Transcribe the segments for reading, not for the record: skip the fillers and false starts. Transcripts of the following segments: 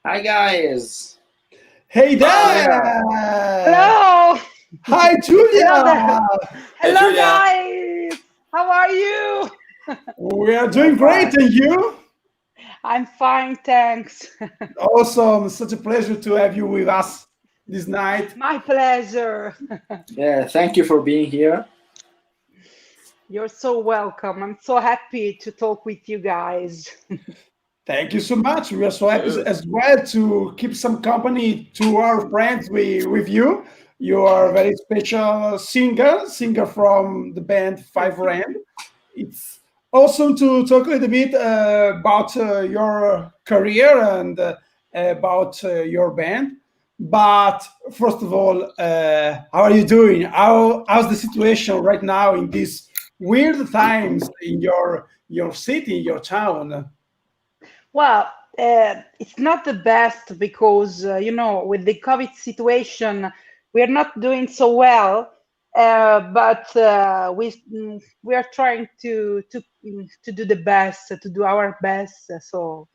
Hi guys. Hey Hi. there! Hello. Hi, Hello there. Julia! Hey Hello, Julia. guys. How are you? We are We're doing great, fine. and you? I'm fine, thanks. Awesome. Such a pleasure to have you with us this night. My pleasure. Yeah, thank you for being here. You're so welcome. I'm so happy to talk with you guys. Thank you so much. We are so happy Good. as well to keep some company to our friends with you. You are a very special singer from the band Five Rand. It's awesome to talk a little bit about your career and about your band. But first of all, how are you doing? How's the situation right now in these weird times in your city, your town? Well, it's not the best because, with the COVID situation, we're not doing so well. But we are trying to do the best, to do our best. So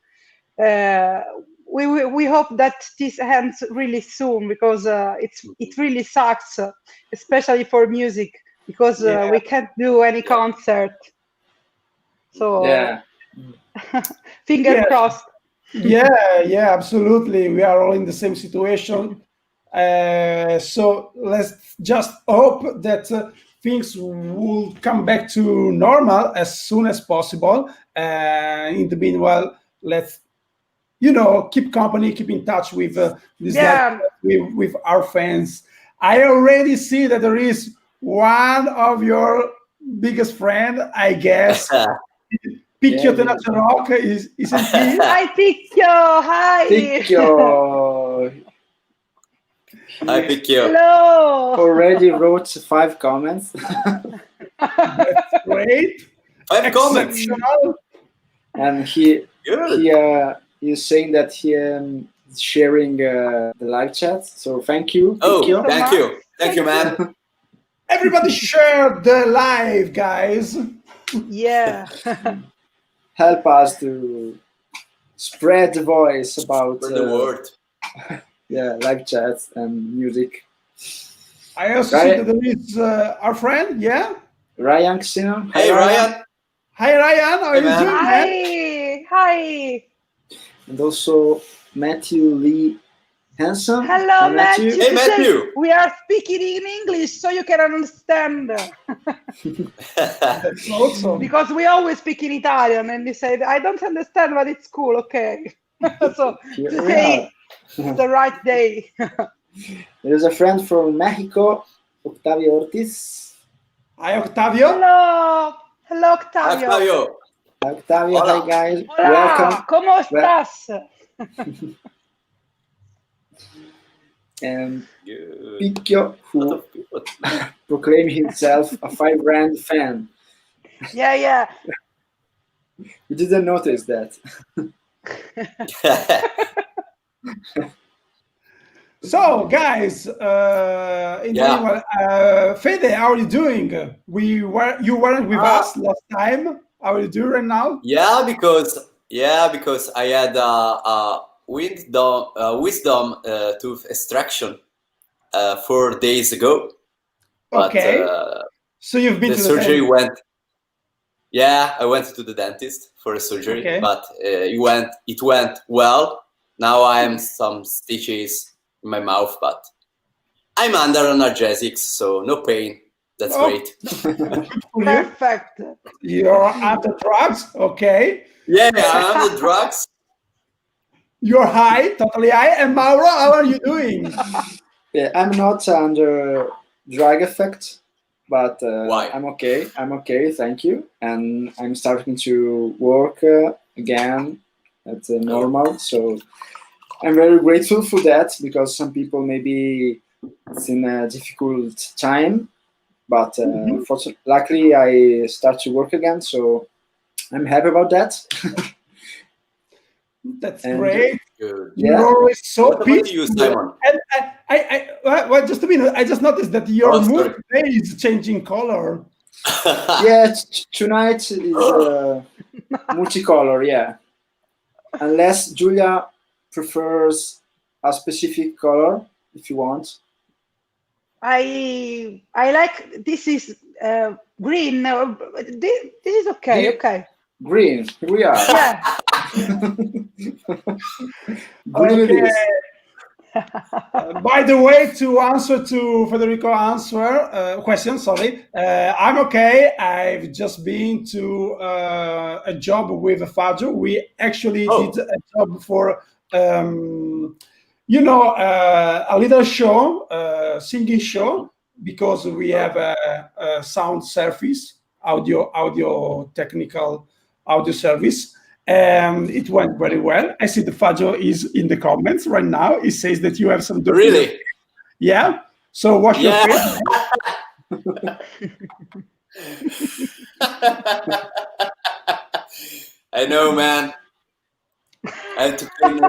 uh, we hope that this ends really soon because it really sucks, especially for music because Yeah, we can't do any Yeah. concert. So Yeah. finger yeah, crossed. yeah, absolutely. We are all in the same situation. So let's just hope that things will come back to normal as soon as possible. In the meanwhile, let's keep company, keep in touch with this live Yeah, with our fans. I already see that there is one of your biggest friend, I guess. Yeah. Picchio Tenace Rock is isn't he? hi Picchio, hi. Picchio. I He pick you. Hello. already wrote 5 comments. That's great. 5 comments. Exceptional. And he Good. he's saying that he is sharing the live chat. So thank you, Thank you Oh, Picchio. so thank much. you. Thank you, man. Everybody share the live, guys. Yeah. Help us to spread the voice about For the word. live chats and music. I also see that Ryan, there is our friend, yeah? Ryan Casino. Hi Hey, Ryan. Ryan. Hi, Ryan. How are Hey, you man. doing, man? Hi. Hi. And also Matthew Lee Hanson. Hi Hello, Matthew. Matthew. Hey, Today Matthew. we are speaking in English so you can understand. That's awesome. Because we always speak in Italian and you say, I don't understand, but it's cool. Okay. So Here we today are. is the right day. There is a friend from Mexico, Octavio Ortiz. Hi, Octavio. Hello. Hello, Hi, Octavio. Octavio. Hi, Octavio. Hi Hola. guys. Hola. Welcome. ¿Cómo estás? And Good. Picchio, Lot who of people. proclaimed himself a Five Rand fan. Yeah. We didn't notice that. So, guys, in the Yeah. meanwhile, Fede, how are you doing? You weren't with Uh, us last time. How are you doing right now? because I had wisdom tooth extraction 4 days ago, but Okay. So you've been the to the surgery dentist. went. Yeah, I went to the dentist for a surgery, Okay. but it went well. Now I am some stitches in my mouth, but I'm under analgesics, so no pain. That's Oh, great. good for you. Perfect. You're after drugs. Okay. Yeah, I'm on the drugs. You're high, totally high. And Mauro, how are you doing? Yeah, I'm not under drug effect, but Why? I'm okay. I'm okay, thank you. And I'm starting to work again at normal. So I'm very grateful for that because some people maybe it's in a difficult time, but Mhm. luckily I start to work again. So I'm happy about that. That's And great. Good. You're yeah, always so What about you, peaceful. Simon? And well, just a minute. I just noticed that your Oh, mood sorry. today is changing color. yeah. Tonight is multicolor. Yeah, unless Julia prefers a specific color if you want? I like this is green. This is okay. Okay. Green. Here we are. Yeah. Green it is. By the way, to answer to Federico question, sorry, I'm okay. I've just been to a job with Fabio. We actually did a job for, a little show, singing show, because we have a sound service, audio technical audio service. It went very well. I see the Fabio is in the comments right now. He says that you have some Really? Yeah. So what's your favorite? I know, man. I had to clean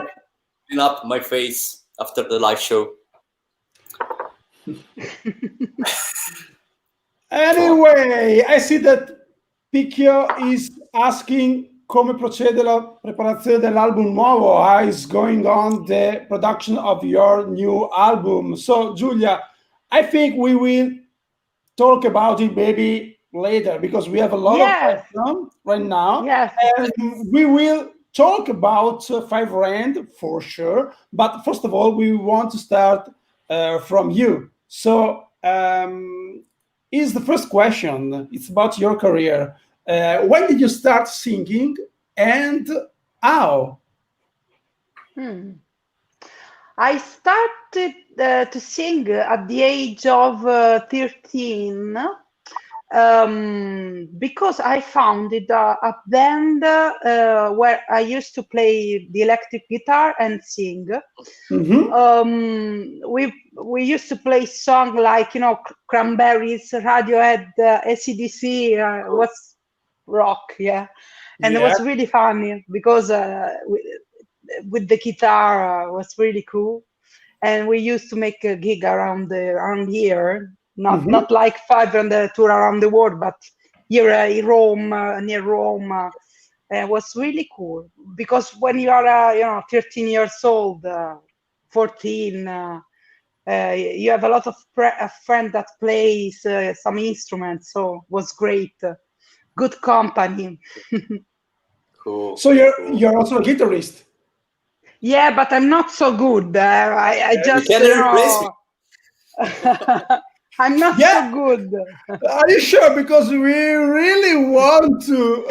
up my face after the live show. Anyway, I see that Picchio is asking come procede la preparazione dell'album nuovo. How is going on the production of your new album? So, Giulia, I think we will talk about it maybe later because we have a lot of time right now. Yes. And we will talk about Five Rand for sure. But first of all, we want to start from you. So, is the first question. It's about your career. When did you start singing and how? I started to sing at the age of 13 because I founded a band where I used to play the electric guitar and sing. Mm-hmm. We used to play songs like Cranberries, Radiohead, AC/DC, was rock, and it was really funny because with the guitar was really cool, and we used to make a gig around here, not like Five on the tour around the world, but here in Rome, near Rome. It was really cool because when you are 13 years old, 14. You have a lot of friends that plays some instruments, so it was great. Good company. Cool. So you're also a guitarist. Yeah, but I'm not so good. I just you can replace me. I'm not so good. Are you sure? Because we really want to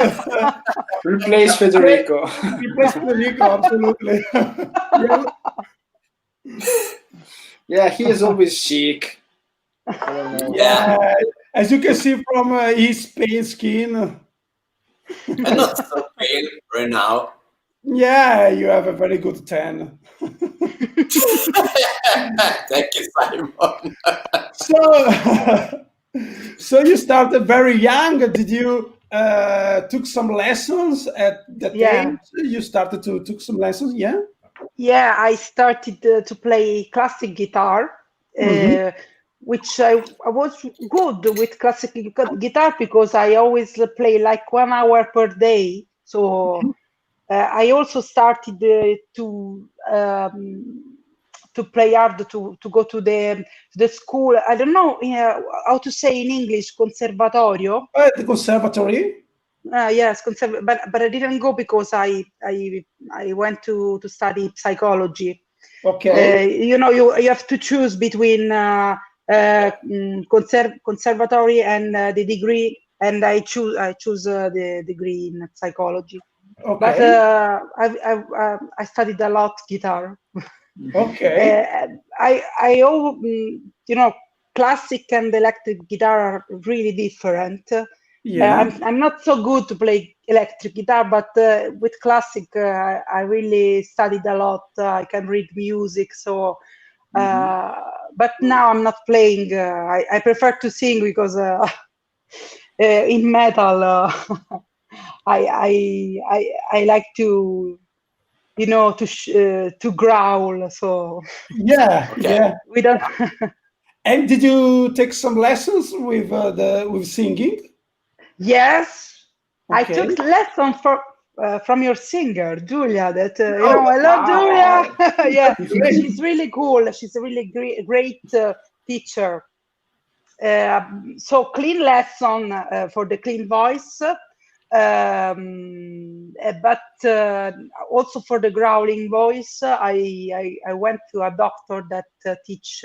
replace Federico. Replace Federico, absolutely. Yeah, he is always chic. Yeah. As you can see from his pale skin. I'm not so pale right now. Yeah, you have a very good tan. Thank you, Simon. So you started very young. Did you took some lessons at that age? You started to took some lessons, yeah? Yeah, I started to play classic guitar, which I was good with classic guitar because I always play like 1 hour per day. So I also started to play hard to go to the school. I don't know how to say in English, conservatorio. The conservatory. Yes, but I didn't go because I went to study psychology. Okay. You have to choose between conservatory and the degree, and I choose the degree in psychology. Okay. But I studied a lot guitar. Okay. Classic and electric guitar are really different. Yeah. I'm not so good to play electric guitar, but with classic, I really studied a lot. I can read music, so. But now I'm not playing. I prefer to sing because in metal, I like to, to growl. So. Yeah. Okay. Yeah. We don't. And did you take some lessons with singing? Yes, Okay. I took lessons from your singer, Julia. That Oh, I love wow. Julia. Yeah, great. she's really cool. She's a really great teacher. So clean lesson for the clean voice, but also for the growling voice. I went to a doctor that teach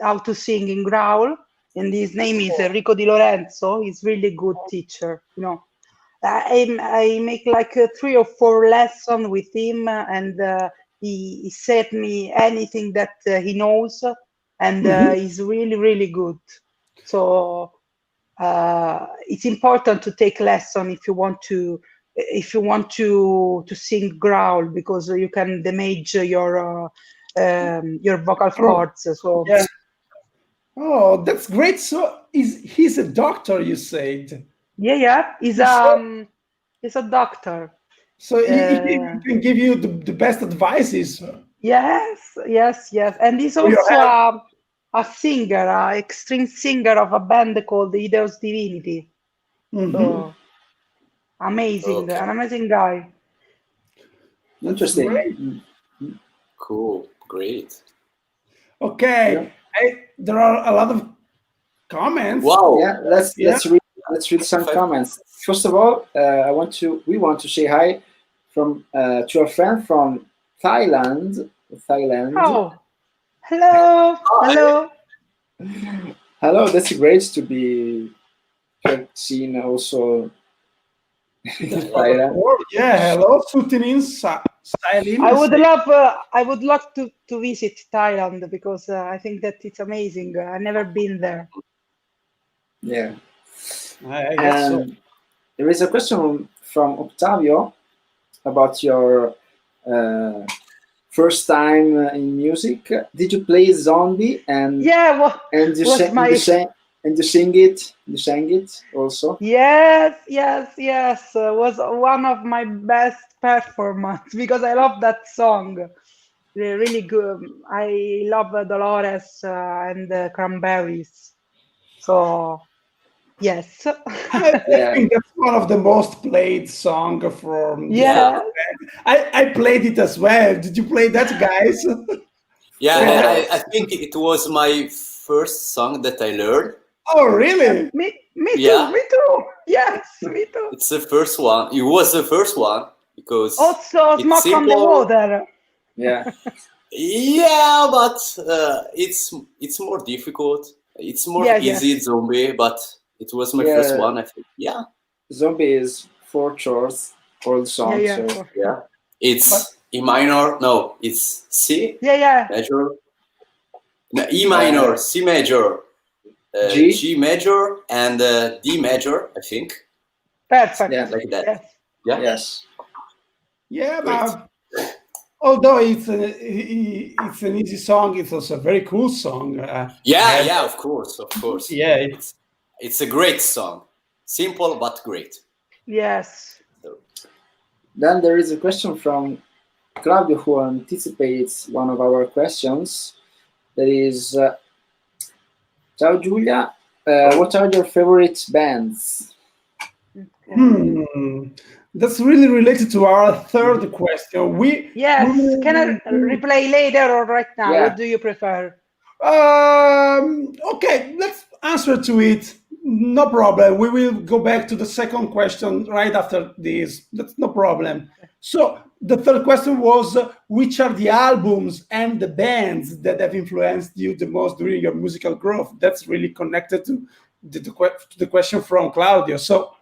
how to sing in growl, and his name is Enrico Di Lorenzo. He's really good teacher. I make like 3 or 4 lessons with him, and he said me anything that he knows, and he's really, really good. So it's important to take lesson if you want to sing growl, because you can damage your vocal cords. So Yeah. Oh, that's great. So he's a doctor, you said. yeah, he's So, a doctor. so he can give you the best advices Yes, and he's for your also health. a singer, a extreme singer of a band called the Ideos Divinity. So amazing, Okay. an amazing guy. That's Interesting. great. Cool. Great. Yeah. Okay, there are a lot of comments. Wow. Yeah, let's Yeah. read some If I- comments. First of all, we want to say hi from to a friend from Thailand. Oh, hello, Hi. hello. Hello, that's great to be seen also in That's Thailand. wonderful. Yeah, hello, Sutinin Silin. I would love to visit Thailand, because I think that it's amazing. I've never been there. Yeah. I guess so. And there is a question from Octavio about your first time in music. Did you play Zombie Yeah, and you was sang, my you sang and you sing it? You sang it also. yes. Was one of my best performance because I love that song. They're really good. I love Dolores and the Cranberries. So yes, I Yeah. think that's one of the most played song from the Yeah. yeah. I played it as well. Did you play that, guys? Yeah. Of Yeah. course. I think it was my first song that I learned. Oh, really? Me Yeah. too. Me too. Yes, me too. It's the first one. It was the first one because Also, it's Smoke on the simple. Water. Yeah. Yeah, but it's more difficult. It's more Yeah, easy, Zombie, but it was my first Yeah. one. I think. Yeah. Zombie is 4 chords for the song. Yeah, So for sure. Yeah. It's E minor. No, it's C Yeah. major. No, E minor, C major, G. G major, and D major. I think Perfect. Yeah. like that. Yes. Yeah. Yes. Yeah, Great. but although it's an easy song, it's also a very cool song. Yeah. Of course. Yeah, It's a great song. Simple but great. Yes. Then there is a question from Claudio who anticipates one of our questions. That is, Ciao Giulia, what are your favorite bands? That's really related to our third question. Yes. Can I replay later or right now? Yeah. What do you prefer? Okay, let's answer to it. No problem. We will go back to the second question right after this. That's no problem. So the third question was, which are the albums and the bands that have influenced you the most during your musical growth? That's really connected to the question from Claudio. So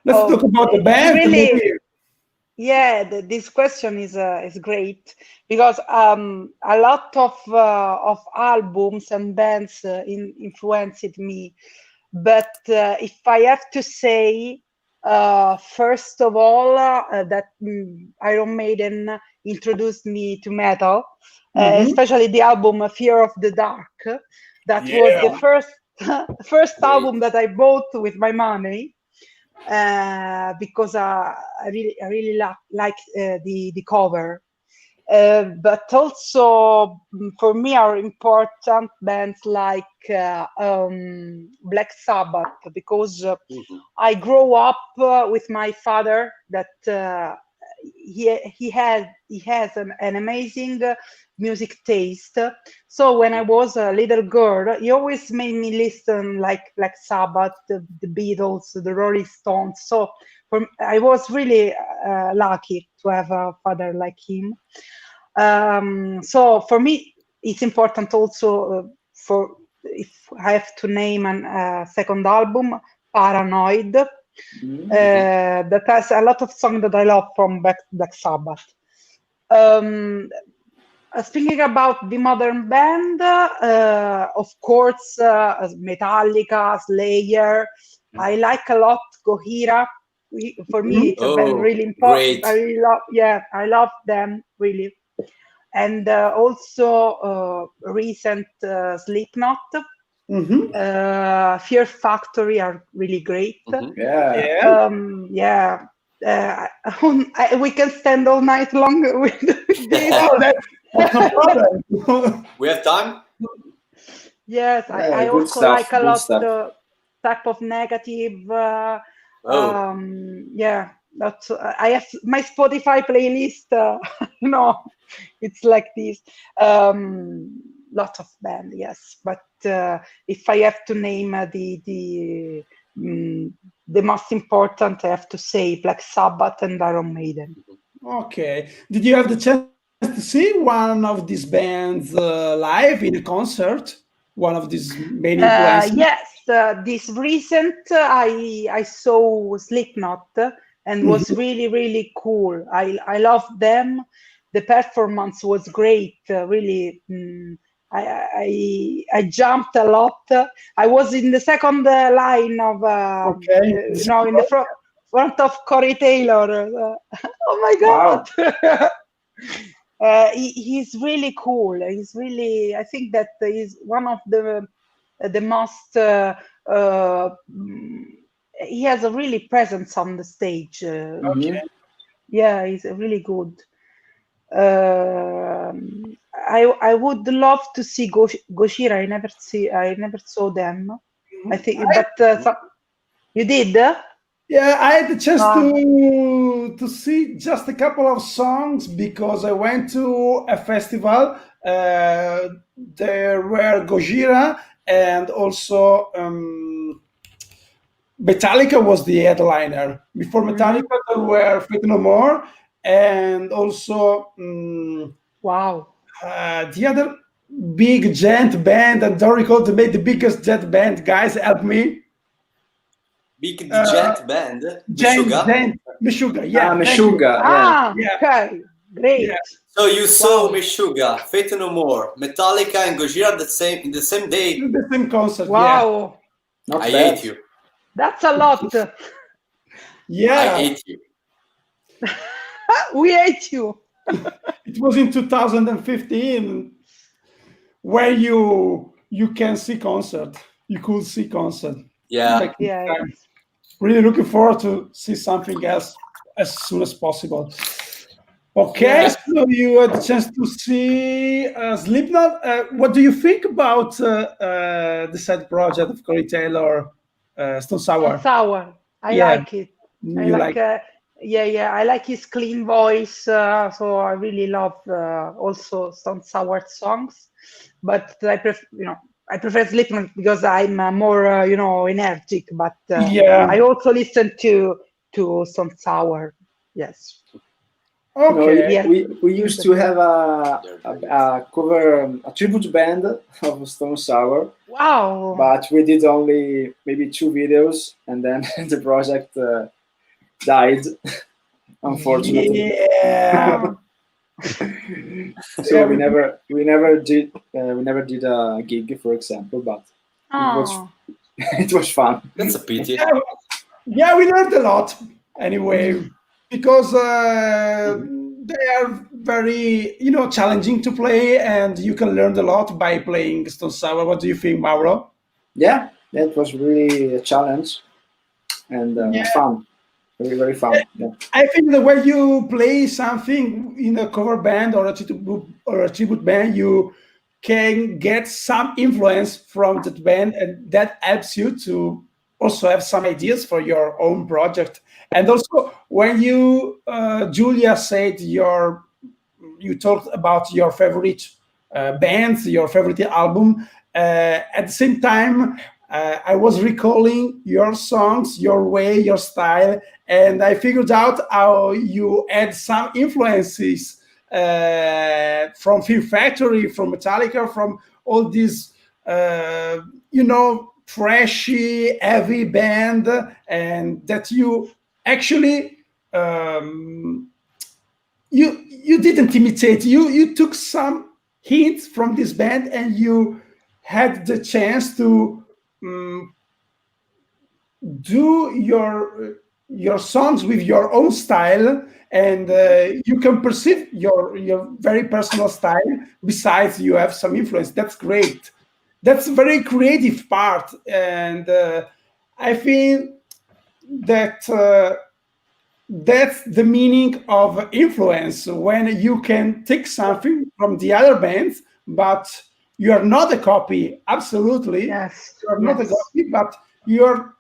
let's talk about the bands. Really, Maybe. yeah, this question is great, because a lot of albums and bands influenced me. But if I have to say, first of all, that Iron Maiden introduced me to metal, especially the album Fear of the Dark. That was the first album that I bought with my money. Because I really like the cover, But also for me are important bands like Black Sabbath, because I grew up with my father that he has an amazing music taste. So when I was a little girl, he always made me listen like Sabbath, the Beatles, the Rolling Stones. So I was really lucky to have a father like him. So for me, it's important also for if I have to name a second album, Paranoid, that has a lot of songs that I love from Black Sabbath. Speaking about the modern band, of course, Metallica, Slayer. I like a lot Gojira. For me, it's a band really important. Great. I love them really. And also recent Slipknot, Fear Factory are really great. We can stand all night long with this. That's no problem. We have time? Yes, I also like a lot the type of negative. That's I have my Spotify playlist. It's like this. Lot of band, yes. But if I have to name the most important, I have to say Black Sabbath and Iron Maiden. Okay. Did you have the chance to see one of these bands live in a concert? One of these main influences? Yes, this recent I saw Slipknot and was really, really cool. I loved them. The performance was great. Really, I jumped a lot. I was in the second line of, in the front of Corey Taylor. Oh my God! Wow. He's really cool. He's really. I think that he's one of the most. He has a really presence on the stage. Yeah, he's really good. I would love to see Gojira. I never saw them. I think, but you did. Yeah, I had the chance to see just a couple of songs because I went to a festival. There were Gojira and also Metallica was the headliner. Before Metallica, there were Faith No More and also the other big giant band. I don't recall the biggest jet band. Guys, help me. Big jet band. Meshuggah, yeah. Meshuggah, okay, great. Yeah. So you saw Meshuggah, Faith No More, Metallica, and Gojira in the same day. In the same concert. Wow. Yeah. I hate you. That's a lot. Yeah. I hate you. We hate you. It was in 2015 where you can see concert. You could see concert. Yeah. Really looking forward to see something else as soon as possible. Okay, so you had the chance to see Slipknot. What do you think about the side project of Corey Taylor, Stone Sour? Stone Sour. I like it. I like his clean voice. So I really love also Stone Sour songs. But I prefer Slipknot because I'm more energetic. But I also listen to Stone Sour. Yes. Okay. We used to have a tribute band of Stone Sour. Wow. But we did only maybe 2 videos, and then the project died, unfortunately. Yeah. So we never did a gig, for example, but it was fun. That's a pity. Yeah, we learned a lot anyway, because they are very, challenging to play, and you can learn a lot by playing Stone Sour. What do you think, Mauro? Yeah, it was really a challenge and fun. very, very fun. Yeah. I think that when you play something in a cover band or a tribute band, you can get some influence from that band, and that helps you to also have some ideas for your own project. And also, when you, Julia, said you talked about your favorite bands, your favorite album. At the same time, I was recalling your songs, your way, your style, and I figured out how you had some influences from Fear Factory, from Metallica, from all these, trashy, heavy band, and that you actually. You didn't imitate. You took some hints from this band, and you had the chance to do your songs with your own style, and you can perceive your very personal style. Besides, you have some influence. That's great. That's a very creative part, and I think that. That's the meaning of influence, when you can take something from the other bands, but you are not a copy. Absolutely, Yes. you are not a Yes. copy, but you are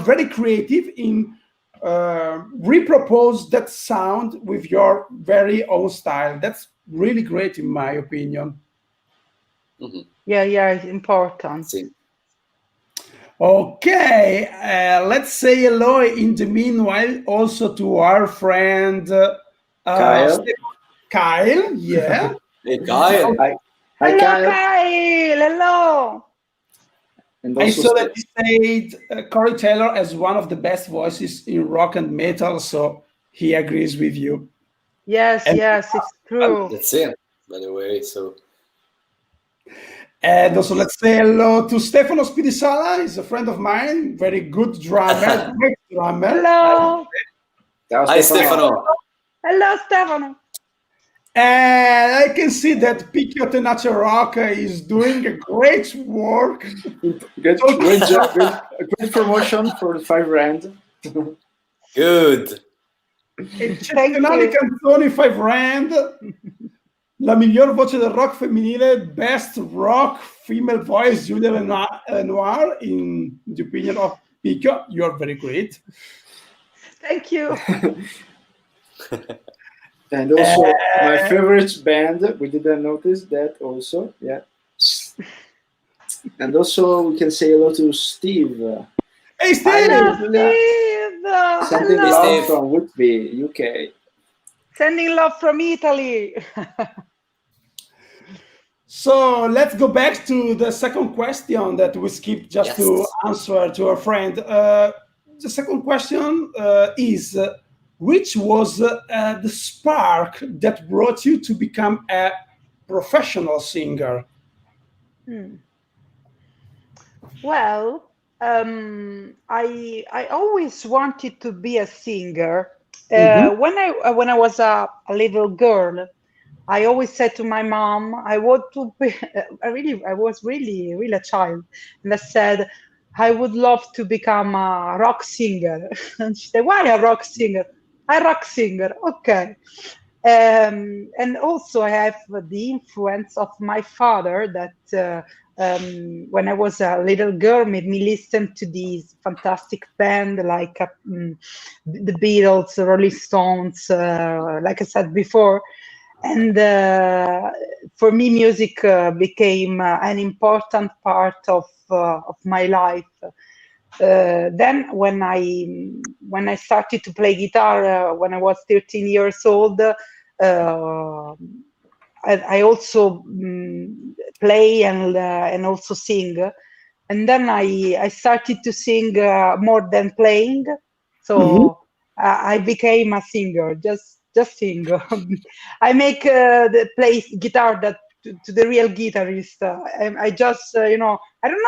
very creative in repropose that sound with your very own style. That's really great, in my opinion. Yeah, it's important. See. Okay, let's say hello in the meanwhile also to our friend Kyle. Kyle, yeah. Hey, Kyle. Hi, Hello, Kyle. Kyle. Hello. And I also saw that you said Corey Taylor as one of the best voices in rock and metal, so he agrees with you. Yes, And, it's true. That's it, by the way. So and also let's say hello to Stefano Spidisala. He's a friend of mine, very good drummer, great drummer. Hello. Ciao, hi, Stefano. Stefano. Hello, Stefano. And I can see that Picchio Tenace Rock is doing a great work. Great job, great promotion for the 5 rand. Good. Eccezionali canzoni, 5 rand. La miglior voce del rock femminile, best rock female voice, Julia ELENOIR, in the opinion of Picchio. You are very great. Thank you. And also my favorite band, we didn't notice that also, yeah. And also we can say hello to Steve. Hey, Steve! Hello, Julia. Steve. Sending Hello. love Steve. from Whitby, UK. Sending love from Italy. So let's go back to the second question that we skipped just to Yes. answer to our friend. The second question is, which was the spark that brought you to become a professional singer? Well, I always wanted to be a singer. When I was a little girl, I always said to my mom, I want to be. I was really a child, and I said, I would love to become a rock singer. And she said, why a rock singer? A rock singer, okay. And also I have the influence of my father that when I was a little girl made me listen to these fantastic band like the Beatles, the Rolling Stones, like I said before. And for me, music became an important part of my life. Then when I started to play guitar when I was 13 years old, I also play and also sing. And then I started to sing more than playing. So I became a singer, just sing. I make the play guitar that to the real guitarist. I just I don't know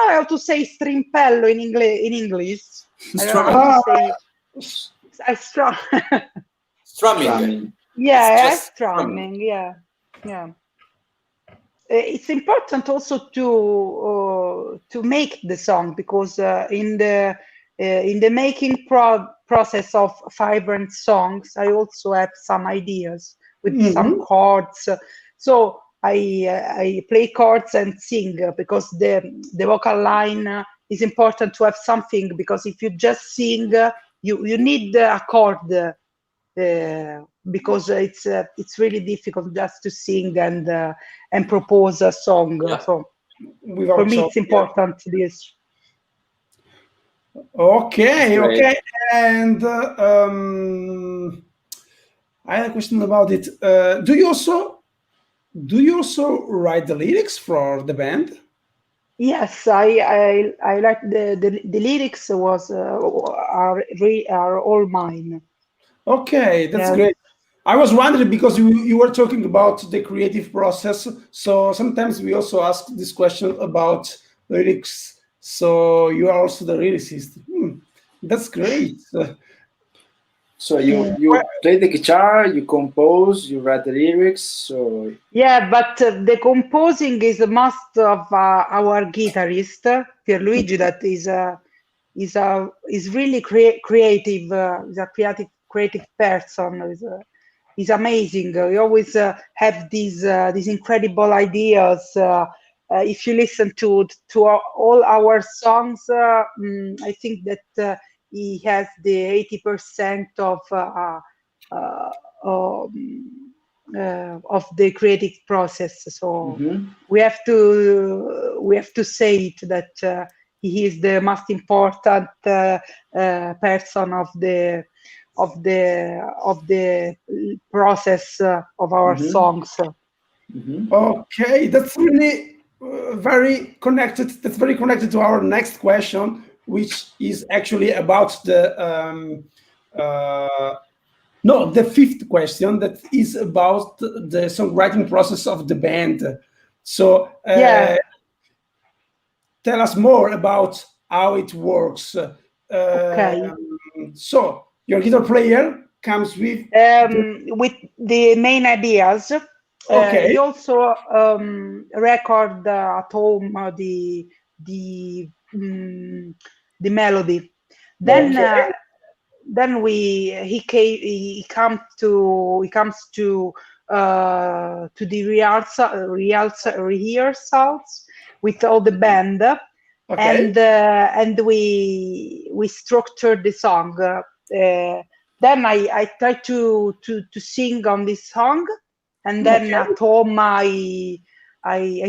how to say strimpello in English. I don't know how to say. I strum. Strumming. Yeah, It's I just strumming. Yeah. It's important also to make the song because in the in the making process of vibrant songs, I also have some ideas with some chords. So I play chords and sing because the vocal line is important to have something, because if you just sing, you need a chord because it's really difficult just to sing and propose a song. Yeah. So Without for me, song, it's important this. Okay, That's great. okay. And I had a question about it. Do you also write the lyrics for the band? Yes, I like the lyrics are all mine. Okay, that's Yes. great. I was wondering because you were talking about the creative process. So sometimes we also ask this question about lyrics. So you are also the lyricist. That's great. So you play the guitar, you compose, you write the lyrics. So Yeah, but the composing is a must of our guitarist Pierluigi. That is really creative. Is a creative person. Is amazing. We always have these incredible ideas. If you listen to all our songs, I think that he has the 80% of the creative process. So we have to say it that he is the most important person of the process of our songs. Okay, that's really very connected. That's very connected to our next question, which is actually about the fifth question, that is about the songwriting process of the band. So Yeah. tell us more about how it works. Okay. So your guitar player comes with the main ideas. Okay. He also record at home the melody. Then he comes to the rehearsals with all the band. Okay. And we structure the song. Then I try to sing on this song, and then at home I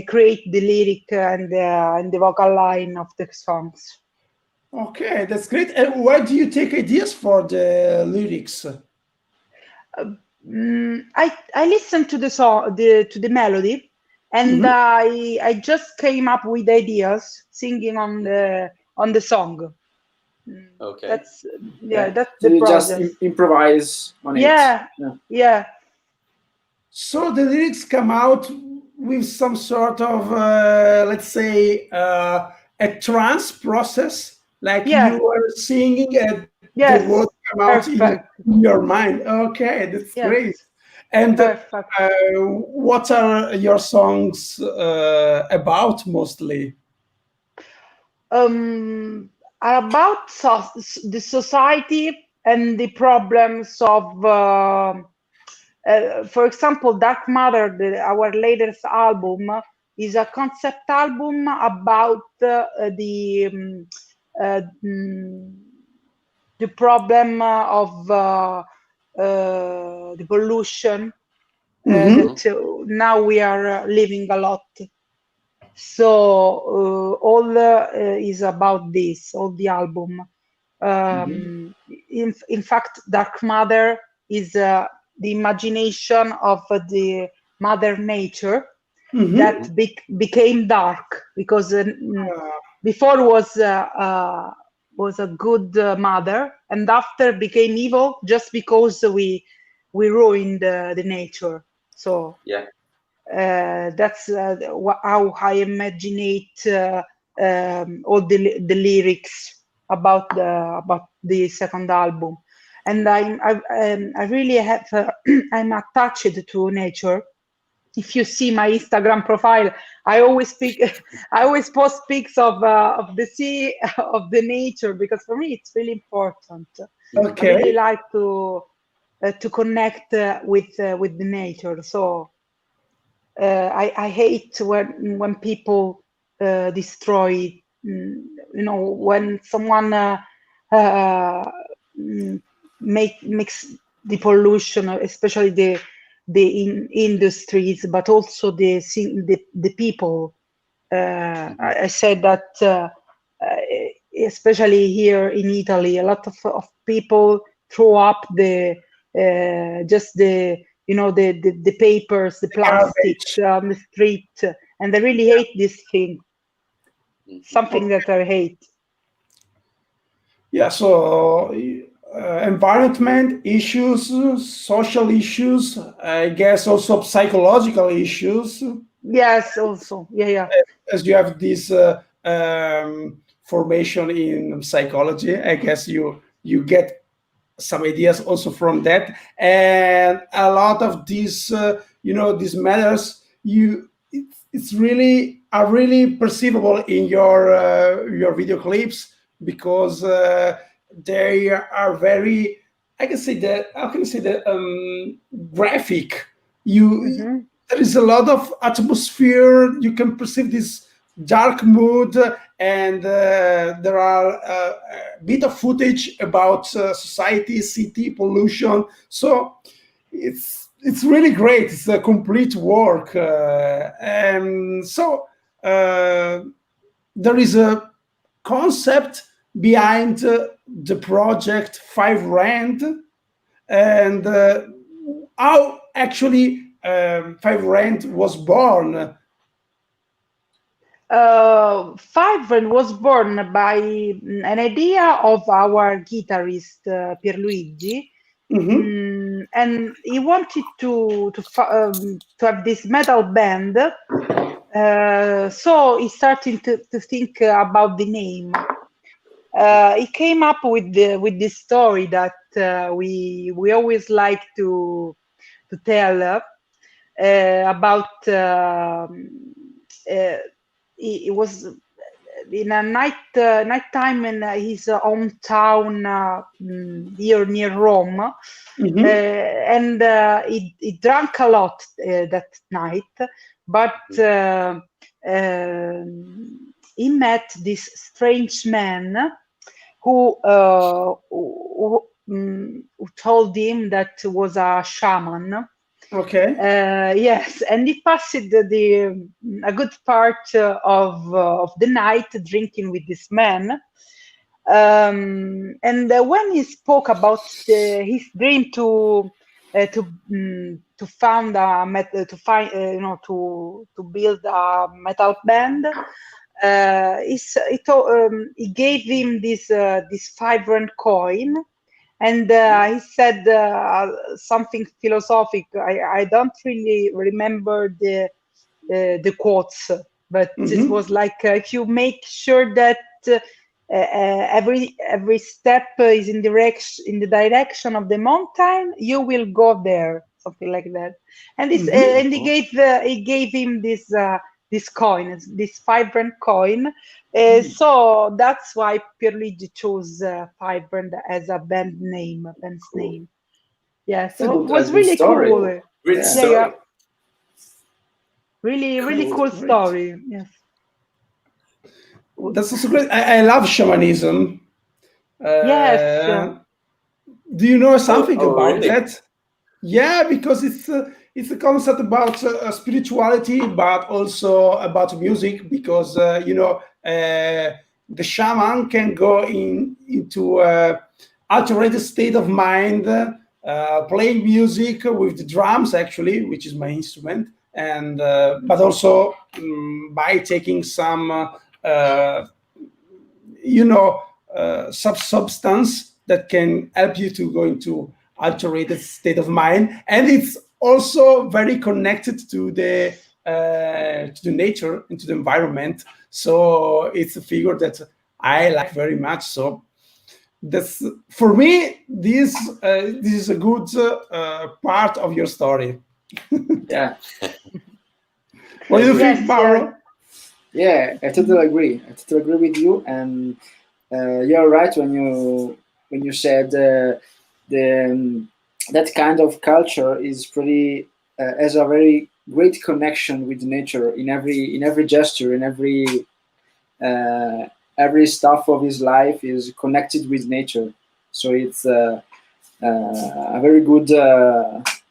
create the lyric and the vocal line of the songs. Okay, that's great. And where do you take ideas for the lyrics? I listened to the song, to the melody, and I just came up with ideas singing on the song. Okay. That's so the you process. just improvise on Yeah. So the lyrics come out with some sort of, let's say, a trance process, like you are singing and the words come out in your mind. Okay, that's great. And what are your songs about mostly? About the society and the problems of, for example, Dark Matter, our latest album, is a concept album about the problem of the pollution that now we are living a lot. So all is about this, all the album. In fact, Dark Matter is the imagination of the Mother Nature that became dark, because before was a good mother, and after became evil just because we ruined the nature. So that's how I imagine all the lyrics about the second album. And I really have I'm attached to nature, if you see my Instagram profile, I always post pics of the sea, of the nature, because for me it's really important. Okay. I really like to connect with the nature. So I hate when people destroy. When someone makes the pollution, especially the industries, but also the people. I said that especially here in Italy, a lot of people throw up just the papers, the plastics on the street, and I really hate this thing. Something that I hate. Yeah, so environment issues, social issues, I guess also psychological issues. Yes, also. Yeah. As you have this formation in psychology, I guess you get some ideas also from that, and a lot of these these matters it's really are really perceivable in your video clips, because they are very, I can say that, how can I say that, graphic. There is a lot of atmosphere. You can perceive this dark mood, and there are a bit of footage about society, city pollution. So it's really great. It's a complete work, and so there is a concept behind the project 5 Rand, and how actually 5 Rand was born. 5 Rand was born by an idea of our guitarist Pierluigi, and he wanted to have this metal band. So he started to think about the name. He came up with this story that we always like to tell about. It was in a nighttime in his hometown here near Rome, and he drank a lot that night, but he met this strange man who told him that was a shaman. Okay. Yes, and he passed a good part of the night drinking with this man. And when he spoke about his dream to found to build a metal band, he gave him this 5 Rand coin. And he said something philosophic. I don't really remember the quotes, but it was like, if you make sure that every step is in the direction of the mountain, you will go there. Something like that. And this and he gave him this coin, this 5 Rand coin. So that's why Pierluigi chose 5 Rand as a band's name. Yeah, so it was really story. cool. Great story. Yeah. Really cool story. Yes. That's also great. I love shamanism. Yes. Do you know something about really? that? Yeah, because it's a concept about spirituality, but also about music. Because the shaman can go into altered state of mind, playing music with the drums, actually, which is my instrument, and but also by taking some substance that can help you to go into altered state of mind, and it's also very connected to the nature and to the environment. So it's a figure that I like very much. So that's, for me, this is a good part of your story. Yeah, What do you Yes, think, Mauro? Yeah, I totally agree. I totally agree with you, and you're right when you said the that kind of culture is pretty has a very great connection with nature in every gesture, in every stuff of his life is connected with nature. So it's a very good,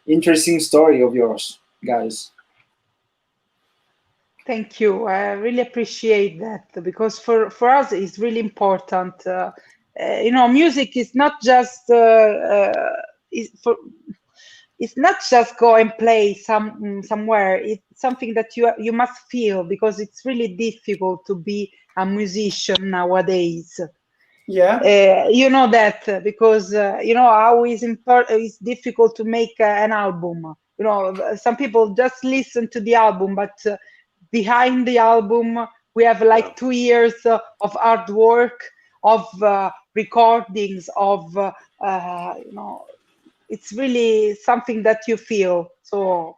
interesting story of yours, guys. thank you. I really appreciate that because for us it's really important. Music is not just it's not just go and play somewhere. It's something that you must feel because it's really difficult to be a musician nowadays. Yeah. You know that because you know how it's difficult to make an album. You know, some people just listen to the album, but behind the album we have like 2 years of hard work, of recordings, of it's really something that you feel. So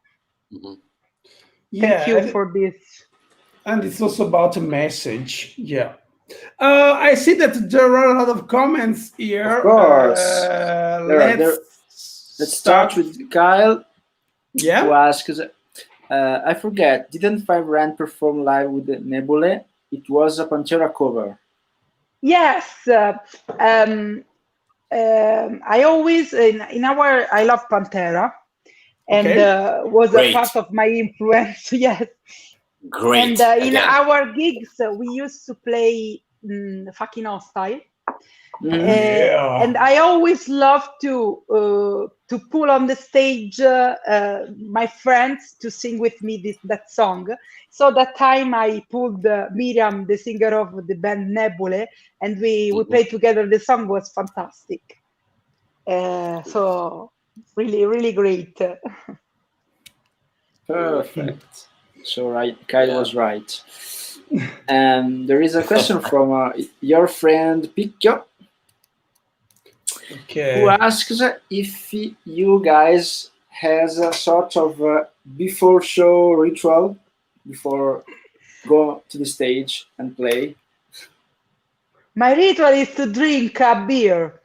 thank you Yeah. for this. And it's also about a message. Yeah. I see that there are a lot of comments here. Of course. Let's Let's start with Kyle, who Yeah. asks, I forget, didn't Five Rand perform live with the Nebule? It was a Pantera cover. Yes. I always in our I love Pantera, and Okay. was a Great. part of my influence. Yes, Great. and in Again. our gigs we used to play fucking hostile. Yeah. And I always love to pull on the stage my friends to sing with me that song. So that time I pulled Miriam, the singer of the band Nebule, and we played together. The song was fantastic. So really, really great. Perfect. So Kyle was right. And there is a question from your friend Picchio, who asks if you guys has a sort of before show ritual before go to the stage and play. My ritual is to drink a beer.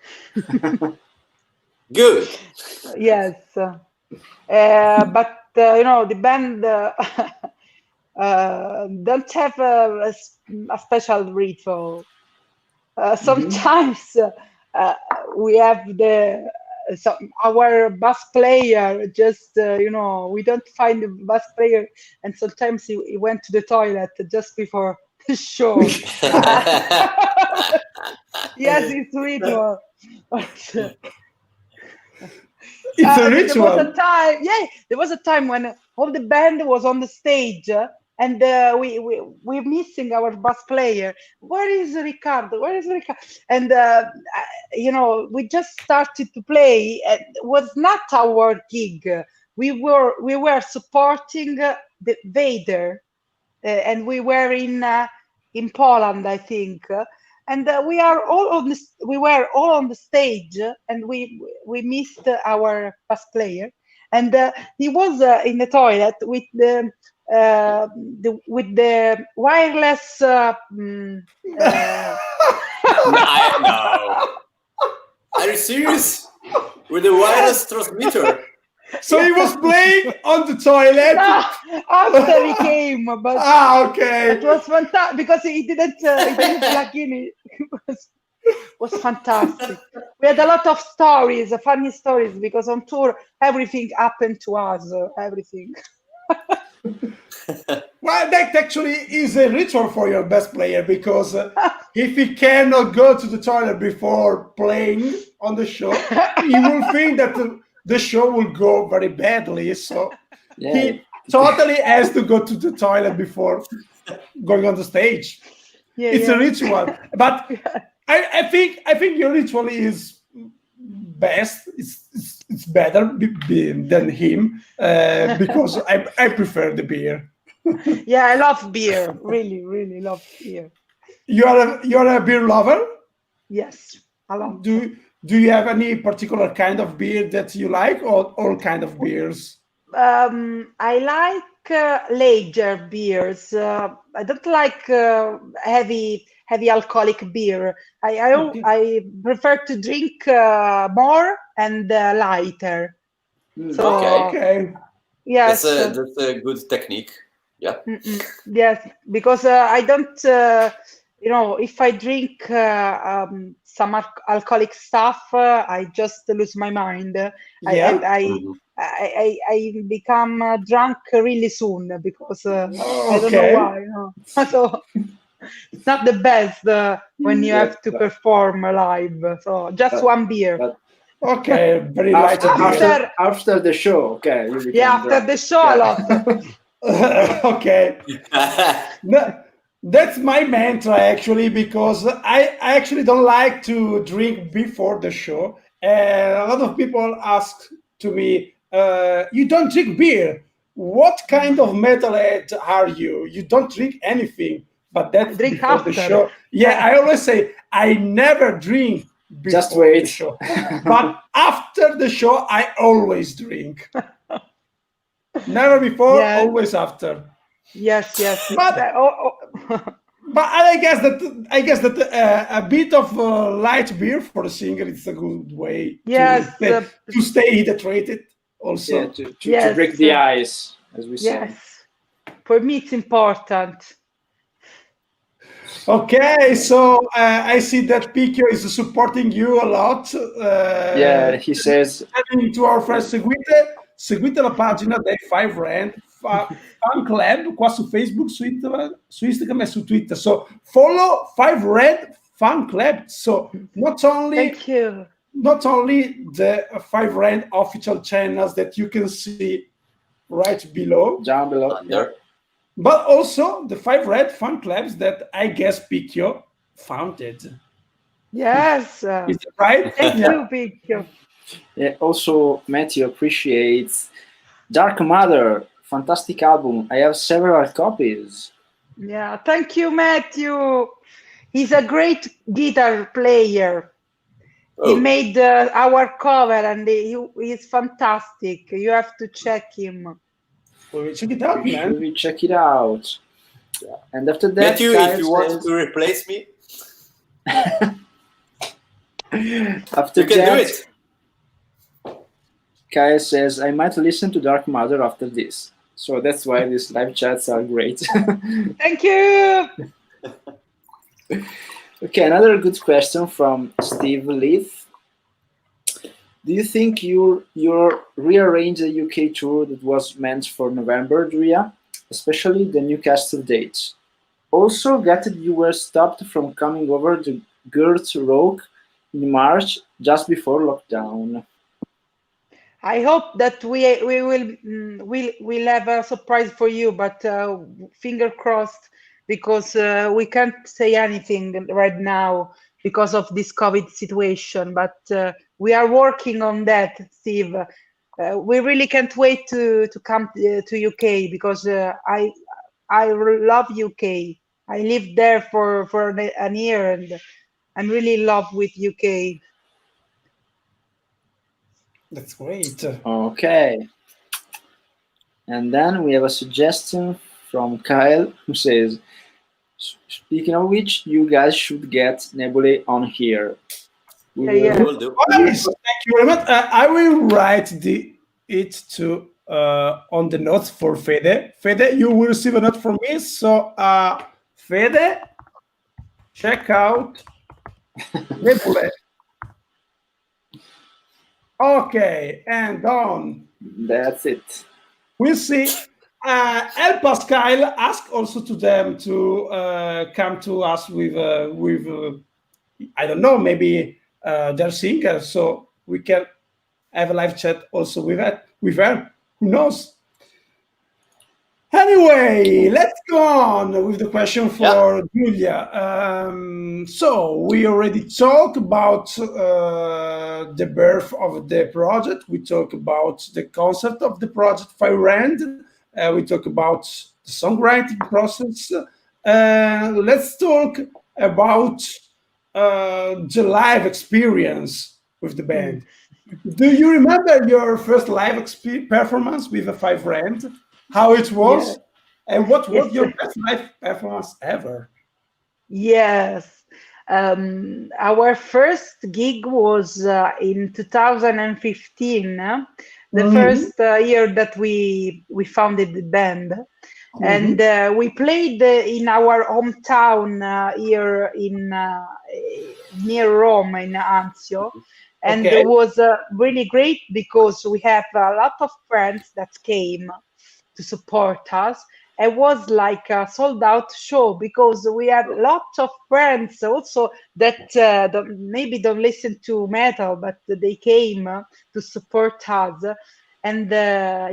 Good. Yes, but the band don't have a special ritual. Sometimes we have our bass player just we don't find the bass player, and sometimes he went to the toilet just before the show. Yes, it's ritual. It's a There ritual. was a time, there was a time when all the band was on the stage, and we're missing our bass player. Where is Riccardo? Where is Riccardo? And we just started to play. It was not our gig. We were supporting the Vader, and we were in Poland, I think. And we were all on the stage, and we missed our bass player, and he was in the toilet with the wireless. No. Are you serious? With the wireless transmitter? So he was playing on the toilet. After he came, but okay. it was fantastic because he didn't plug in. It was fantastic. We had a lot of stories, funny stories, because on tour everything happened to us. Everything. Well, that actually is a ritual for your best player, because if he cannot go to the toilet before playing on the show, he will think that the show will go very badly. So he totally has to go to the toilet before going on the stage. It's a ritual, but I think your ritual is best. It's better than him, because I prefer the beer. Yeah, I love beer. Really, really love beer. You're a beer lover? Yes, a lot. Do you have any particular kind of beer that you like, or all kind of beers? I like lager beers. I don't like heavy alcoholic beer. Okay. I prefer to drink more and lighter. So Okay. yes, That's a good technique. Yeah. yes, because I don't, if I drink some alcoholic stuff, I just lose my mind. Yeah. Mhm. I become drunk really soon because I don't know Okay. why. So it's not the best when you have to perform live. So just one beer. But Okay. Very light beer. after the show, okay, you become Yeah, after drunk. the show a lot. Okay. No, that's my mantra actually, because I actually don't like to drink before the show. And a lot of people ask to me, you don't drink beer. What kind of metalhead are you? You don't drink anything. But I that's drink before the after. show. Yeah, I always say I never drink Just before wait. the show. But after the show, I always drink. Never before, Yeah. always after. Yes. But but I guess that a bit of light beer for a singer is a good way yes, to stay hydrated. Also, Yeah, to yes, break the ice, as we say. yes. For me, it's important. okay. So I see that Picchio is supporting you a lot. Yeah, he says. Adding to our friend seguite la pagina dei Five Rand Fan Club qua su Facebook, su Instagram e su Twitter. So follow Five Red Fan Club. So not only Thank you. the Five Rand official channels that you can see right below, Down below. Under. but also the Five Red Fan Clubs that I guess Picchio founded. Yes. Is that right? Thank you, Picchio. Yeah, also, Matthew appreciates Dark Matter, fantastic album. I have several copies. Yeah, thank you, Matthew. He's a great guitar player. He Oh, made our cover and he's fantastic. You have to check him. Well, check it out, man. We check it out. And after that, Matthew, Kyle if you want says, to replace me, after you can that, do it. Kyle says, I might listen to Dark Matter after this. So that's why these live chats are great. Thank you. Okay, another good question from Steve Leith. Do you think you rearranged the UK tour that was meant for November, Drea, especially the Newcastle dates? Also, got that you were stopped from coming over to Gert Rock in March, just before lockdown. I hope that we will have a surprise for you, but finger crossed, because we can't say anything right now because of this COVID situation. But we are working on that, Steve. We really can't wait to come to UK, because I love UK. I lived there for an year, and I'm really in love with UK. That's great. Okay. And then we have a suggestion from Kyle who says, speaking of which, you guys should get Nebulae on here. We Yeah. Will do. Nice. Thank you very much. I will write it to on the notes for Fede. Fede, you will receive a note from me. So Fede, check out Nebulae. Okay, and on. That's it. We'll see. El Pascal asked also to them to come to us with I don't know, maybe their singer, so we can have a live chat also with her. Who knows? Anyway, let's go on with the question for Julia. So we already talked about the birth of the project. We talked about the concept of the project Fire Rand. We talk about the songwriting process. Let's talk about the live experience with the band. Do you remember your first live performance with a Five Rand? how it was, and what was Yes. your best live performance ever? Yes. Our first gig was in 2015, the first year that we founded the band. And we played in our hometown here in near Rome in Anzio. And Okay. it was really great because we have a lot of friends that came to support us. It was like a sold out show because we had lots of friends also that maybe don't listen to metal, but they came to support us. And the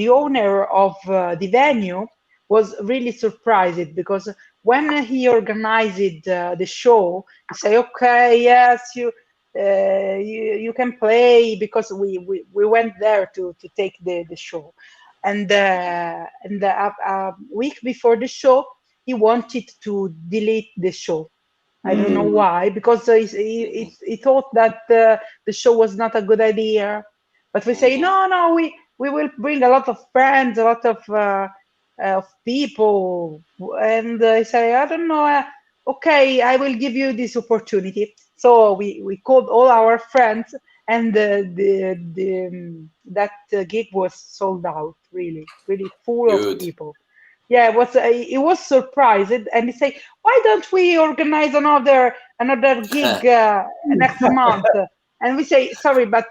owner of the venue was really surprised because when he organized the show, he said, "Okay, yes, you can play," because we went there to take the show, and a week before the show, he wanted to delete the show. I don't know why, because he thought that the show was not a good idea. But we say, no, we will bring a lot of friends, a lot of people. And I say, I don't know, okay, I will give you this opportunity. So we called all our friends, and that gig was sold out, really, really full of Good. people. Yeah, it was surprised, and he say, "Why don't we organize another gig next month?" And we say, "Sorry, but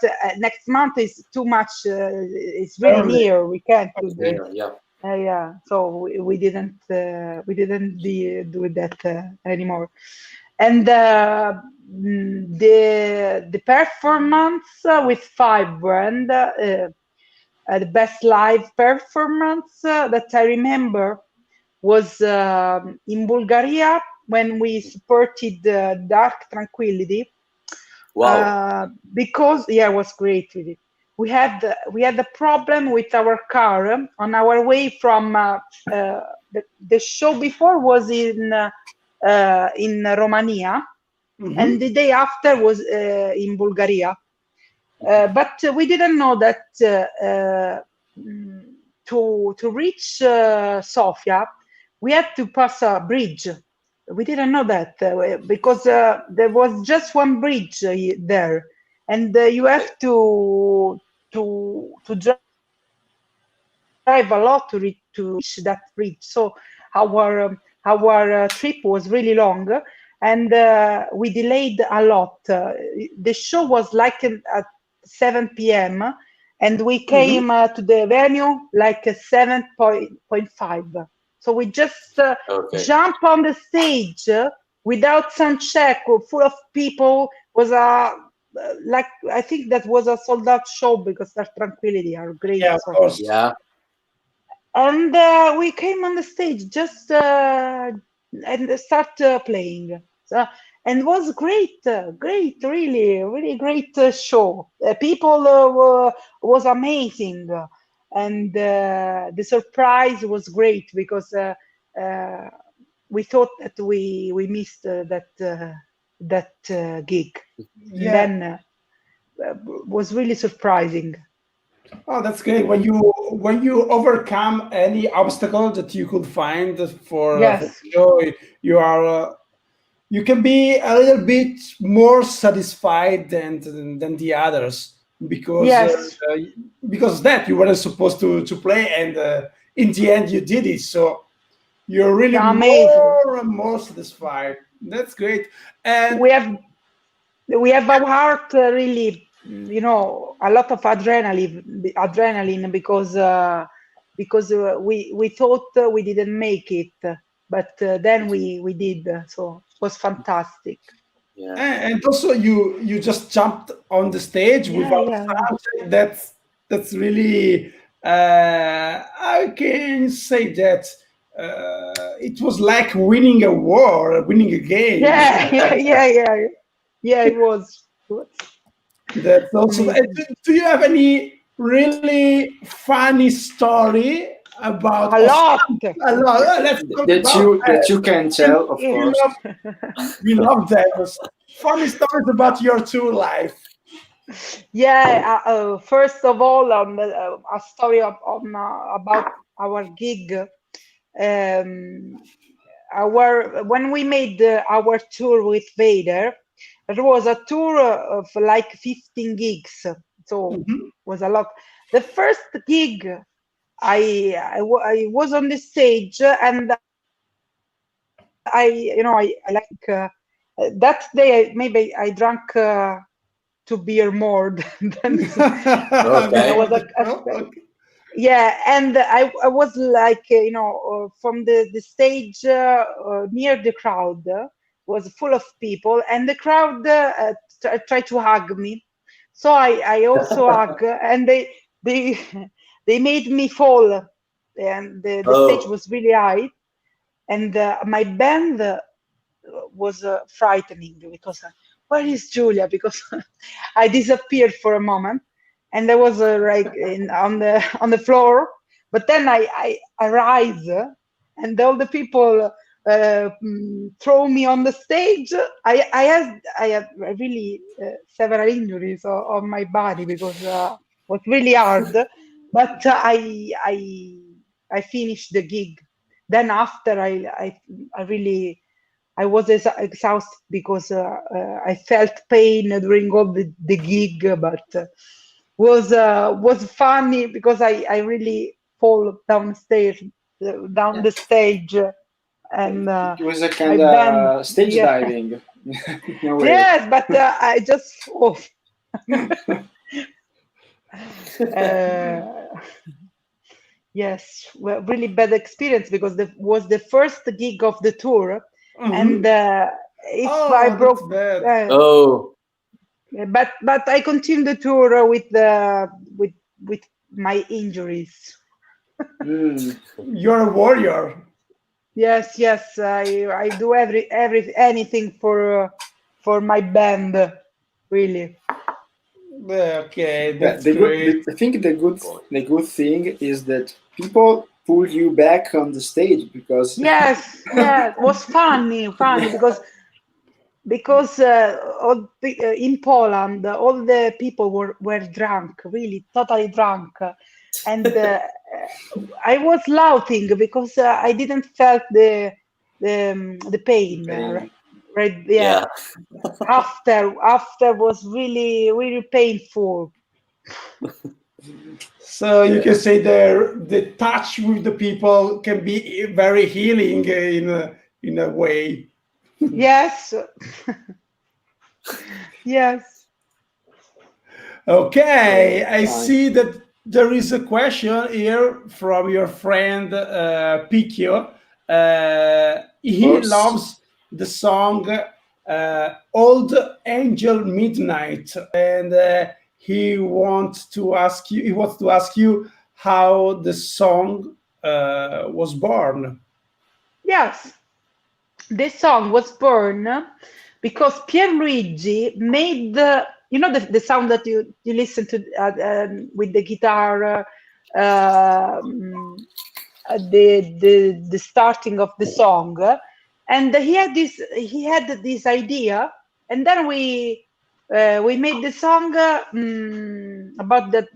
next month is too much. It's really Early. near. We can't do this." Yeah, yeah. Yeah, so we didn't do that anymore. And the performance with 5 grand. The best live performance that I remember was in Bulgaria when we supported Dark Tranquility. Wow. Because it was great. Really. We had a problem with our car on our way from the show before was in Romania, and the day after was in Bulgaria. But we didn't know that to reach Sofia, we had to pass a bridge. We didn't know that because there was just one bridge there, and you have to drive a lot to reach that bridge. So our trip was really long, and we delayed a lot. The show was like at 7 p.m. and we came to the venue like 7:5. So we just Okay. jump on the stage without sound check, full of people. Was like I think that was a sold out show because Dark Tranquility are great. Yeah, of So course. Yeah. and we came on the stage just and start playing. So, and it was great, really, really great show. People was amazing, and the surprise was great because we thought that we missed that gig. Yeah. And then was really surprising. Oh, that's great. When you overcome any obstacle that you could find for Yes. show, you can be a little bit more satisfied than the others because Yes. because that you weren't supposed to play, and in the end you did it. So you're really Amazing. more and more satisfied. That's great. And We have our heart really, a lot of adrenaline because we thought we didn't make it, but then we did. So it was fantastic. Yeah. and also you just jumped on the stage without Yeah. sound check. That's really I can say that it was like winning a war, winning a game. Yeah, it was That's also. amazing. Do you have any really funny story about A lot. A lot. Let's talk That about you can tell, of course. We love that. Funny stories about your tour life. Yeah, first of all, a story about our gig. Um, when we made our tour with Vader, it was a tour of like 15 gigs, so Mhm. was a lot. The first gig, I was on the stage, and I like that day. Maybe I drank 2 beer more than Okay. was Oh, expected. okay. Yeah, and I was like, from the stage near the crowd, was full of people, and the crowd tried to hug me. So I also hug, and they they made me fall, and the stage Oh, was really high, and my band was frightening because where is Julia? Because I disappeared for a moment, and I was like on the floor. But then I rise, and all the people throw me on the stage. I had really several injuries on my body because it was really hard. But I finished the gig. Then after I really I was exhausted because I felt pain during all the gig, but was funny because I really fall downstairs down the stage, and It was a my kind band, of stage yeah. diving in a way. Yes, but I just fall. uh, yes, well, really bad experience because the was the first gig of the tour, and Mhm. if I Oh, that's broke. bad. oh, But I continued the tour with my injuries. Mm. You're a warrior. Yes, yes, I do every anything for my band, really. Okay, Yeah, that's great. I think the good thing is that people pull you back on the stage because Yes, yeah, it was funny because in Poland all the people were drunk, really totally drunk, and I was laughing because I didn't felt the pain, pain. right? Yeah, yeah. after was really painful. So you Yeah. can say the touch with the people can be very healing in a way. Yes, yes. Okay, I Fine. see that there is a question here from your friend Picchio. Of He course. loves the song "Old Angel Midnight," and he wants to ask you. He wants to ask you how the song was born. Yes, this song was born because Pierluigi made the sound that you listen to with the guitar, at the starting of the song, and he had this idea, and then we made the song about that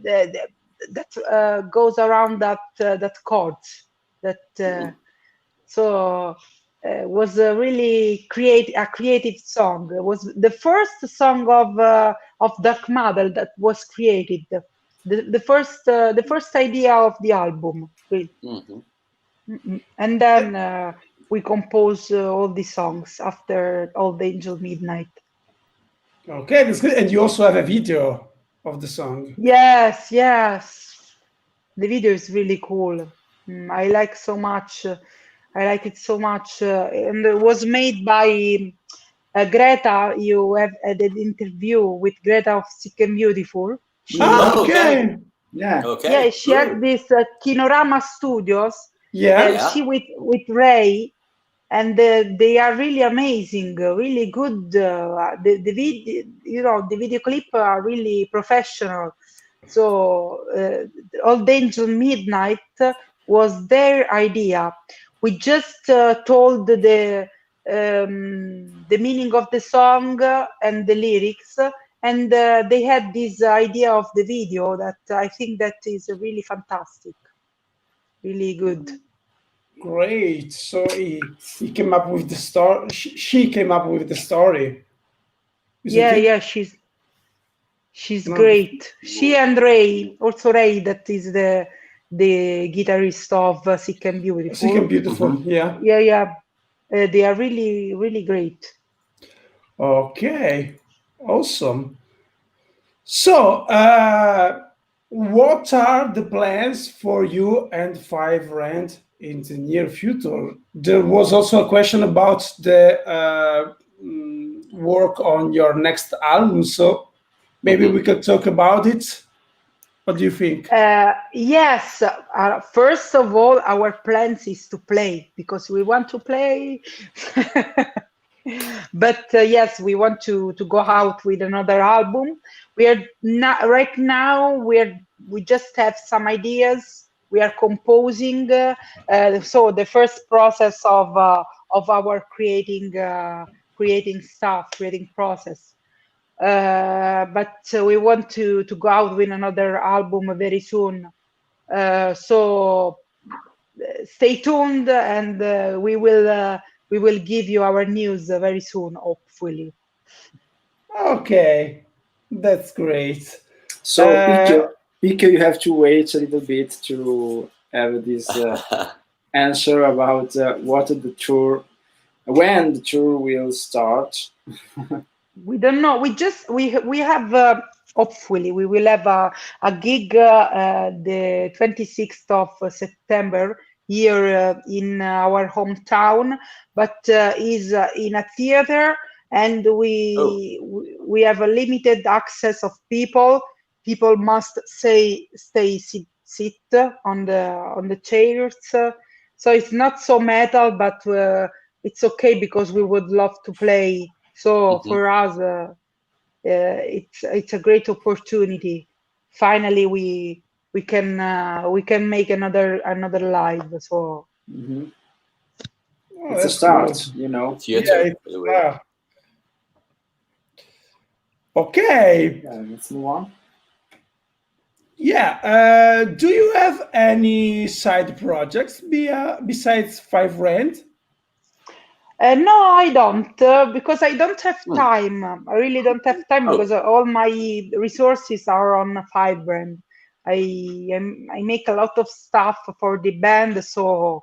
goes around that chords that. So was a really a creative song. It was the first song of Dark Matter that was created. The first idea of the album, really. Mhm. And then we composed all the songs after All the Angel Midnight. Okay, that's good. And you also have a video of the song. Yes, yes. The video is really cool. I like so much. I like it so much, and it was made by Greta. You have had an interview with Greta of Sick and Beautiful. Ah, Oh, She, okay. okay. Yeah. yeah, Okay. she had Cool. this Kinorama Studios. Yeah. Yeah. She with Ray, and they are really amazing, really good. The video, the video clip are really professional. So All Angel Midnight was their idea. We just told the meaning of the song and the lyrics, and they had this idea of the video that I think that is really fantastic, really good. Great. So he came up with the story. She came up with the story. Isn't Yeah, it? yeah, she's No. great. She and Ray, also Ray, that is the guitarist of Sick and Beautiful. Sick and Beautiful. Yeah. Yeah, yeah. They are really, really great. Okay. Awesome. So, what are the plans for you and Five Rand in the near future? There was also a question about the work on your next album. So maybe we could talk about it. What do you think? Yes, first of all, our plans is to play because we want to play. But yes, we want to go out with another album. We are not right now. We just have some ideas. We are composing. So the first process of our creating stuff, creating process. But we want to go out with another album very soon. So stay tuned, and we will give you our news very soon, hopefully. Okay, that's great. So, Pico, you have to wait a little bit to have this answer about when the tour will start. We don't know. We have hopefully we will have a gig the 26th of September here in our hometown, but is in a theater, and we have a limited access of people. People must stay sit on the chairs. So it's not so metal, but it's okay because we would love to play. So for us, it's a great opportunity. Finally, we can make another live. So It's a start, you know. Theater, by the way. Okay. Yeah, let's move on. Yeah. Do you have any side projects besides Five Rand? no, I don't, because I don't have time. I really don't have time because all my resources are on Fiverr. I make a lot of stuff for the band, so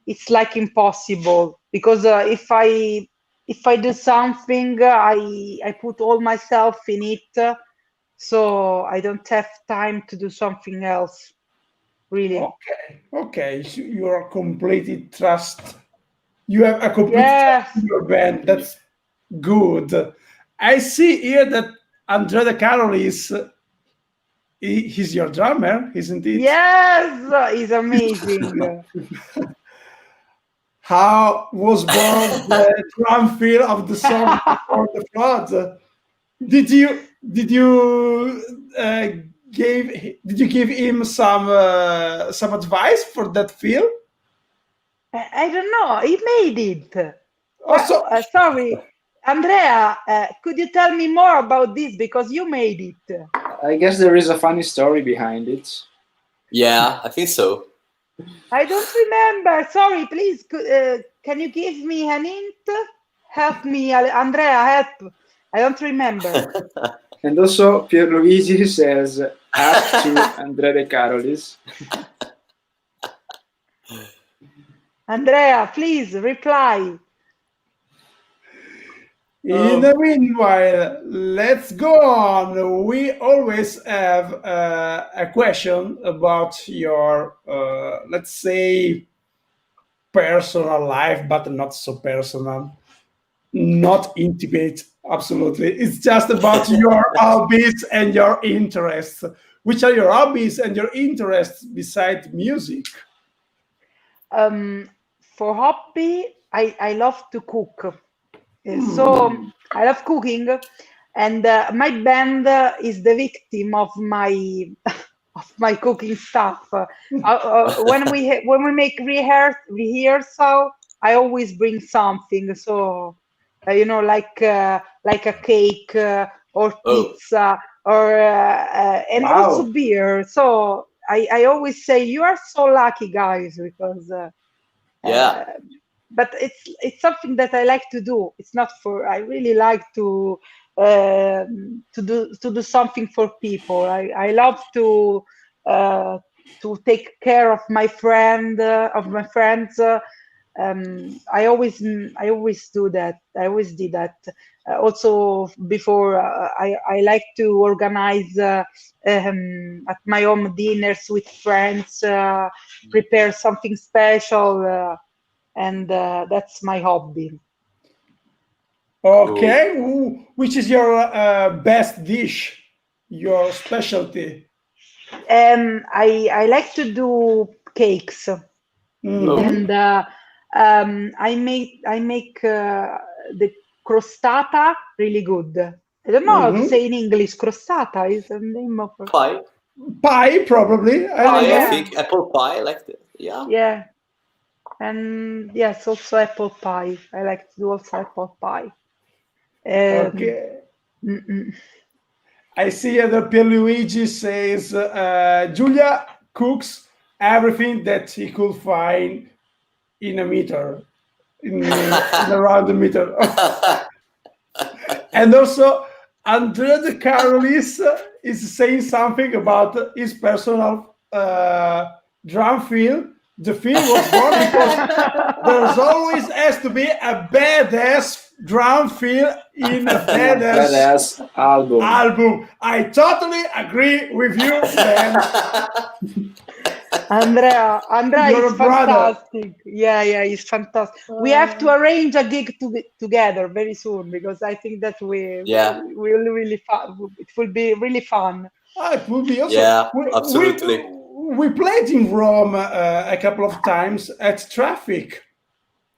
it's like impossible. Because if I do something, I put all myself in it, so I don't have time to do something else. Really. Okay. So you are completely trust. You have a complete trust in your band. That's good. I see here that Andrea De Carolis, he's your drummer, isn't it? Yes, he's amazing. How was born the drum fill of the song for the flood? Did you give him some advice for that feel? I don't know. He made it. Also, Sorry, Andrea. Could you tell me more about this because you made it? I guess there is a funny story behind it. Yeah, I think so. I don't remember. Sorry, please. Can you give me an hint? Help me, Andrea. Help. I don't remember. And also, Pierluigi says, ask to Andrea De Carolis. Andrea, please reply. In the meanwhile, let's go on. We always have a question about your, let's say, personal life, but not so personal, not intimate. Absolutely. It's just about your hobbies and your interests. Which are your hobbies and your interests besides music? For hobby, I love to cook. So I love cooking, and my band is the victim of my cooking stuff. When we make rehearsal, I always bring something. So like a cake or Oh. pizza, or and Wow. also beer. So I always say you are so lucky, guys, because Yeah. but it's something that I like to do. It's not for I really like to do something for people. I love to take care of my friend of my friends. I always do that. I always did that. Also before I like to organize at my home dinners with friends, prepare something special, and that's my hobby. Okay, which is your best dish, your specialty? I like to do cakes, Mhm. and I make the crostata really good. I don't know how to Mhm. say in English. Crostata is the name of Pie. Pie, probably. I don't pie. Pie, I know. Yeah, think. Apple pie, like that. Yeah. yeah, and yes, also apple pie. I like to do also apple pie. Um, Okay. mm, mm. I see that Pierluigi says Julia cooks everything that he could find in a meter, in around the meter. And also, Andrea De Carolis is saying something about his personal drum fill. The fill was born because there's always has to be a badass drum fill in a badass Badass album. album. I totally agree with you, man. Andrea You're is a brother. fantastic. Yeah, he's fantastic. We have to arrange a gig together very soon because I think that Yeah. we will really fun. It will be really fun. It would be also. Yeah, absolutely. We played in Rome a couple of times at Traffic.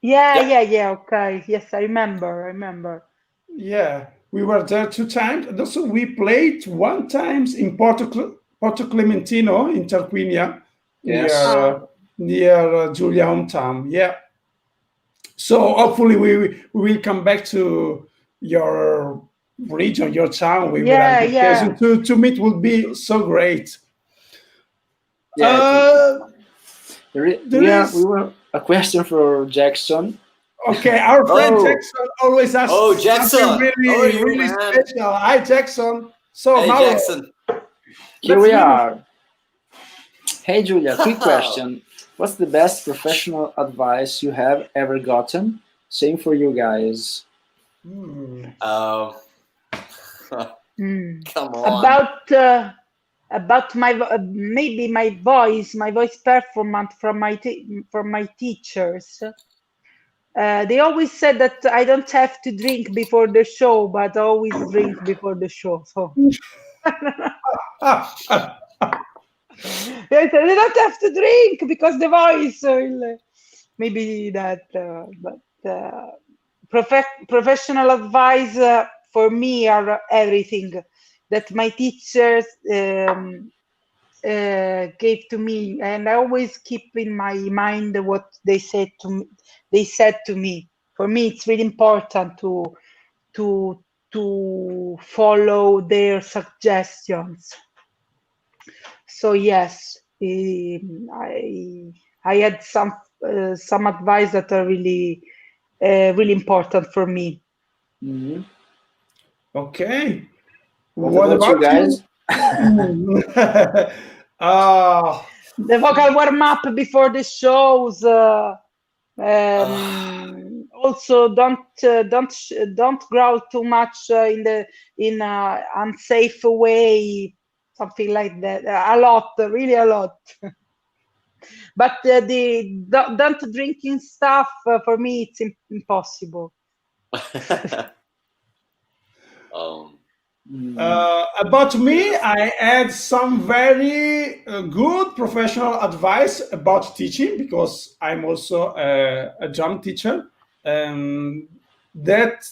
Yeah. Yeah. Okay. Yes, I remember. Yeah, we were there 2 times. And also, we played one times in Porto Clementino in Tarquinia, near Yes. Ah, Giulia hometown. Yeah. So hopefully we will come back to your region, your town. We will have the yeah. occasion to meet. Would be so great. Yeah. Uh, We there is were a question for Jackson. Okay, our friend Oh. Jackson always asks Oh, something Jackson. How are really, you, really man? special. Hi, Jackson. So, Hey, Mauro, Jackson. Here let's we move. are. Hey Julia, quick question. What's the best professional advice you have ever gotten? Same for you guys. Hmm. Hmm. Come on. About maybe my voice performance from my teachers. They always said that I don't have to drink before the show, but I always drink before the show. So Ah, ah, they said you don't have to drink because the voice will maybe that. But professional advice for me are everything that my teachers gave to me, and I always keep in my mind what they said to me. They said to me. For me, it's really important to to follow their suggestions. So yes, I had some advice that are really important for me. Mhm. okay. What What about you about you? guys? Ah, The vocal warm up before the shows. Also, don't growl too much in a unsafe way, something like that. A lot, really a lot. But the don't drinking stuff for me it's impossible. um, about me, yes. I had some very good professional advice about teaching because I'm also a drum teacher. That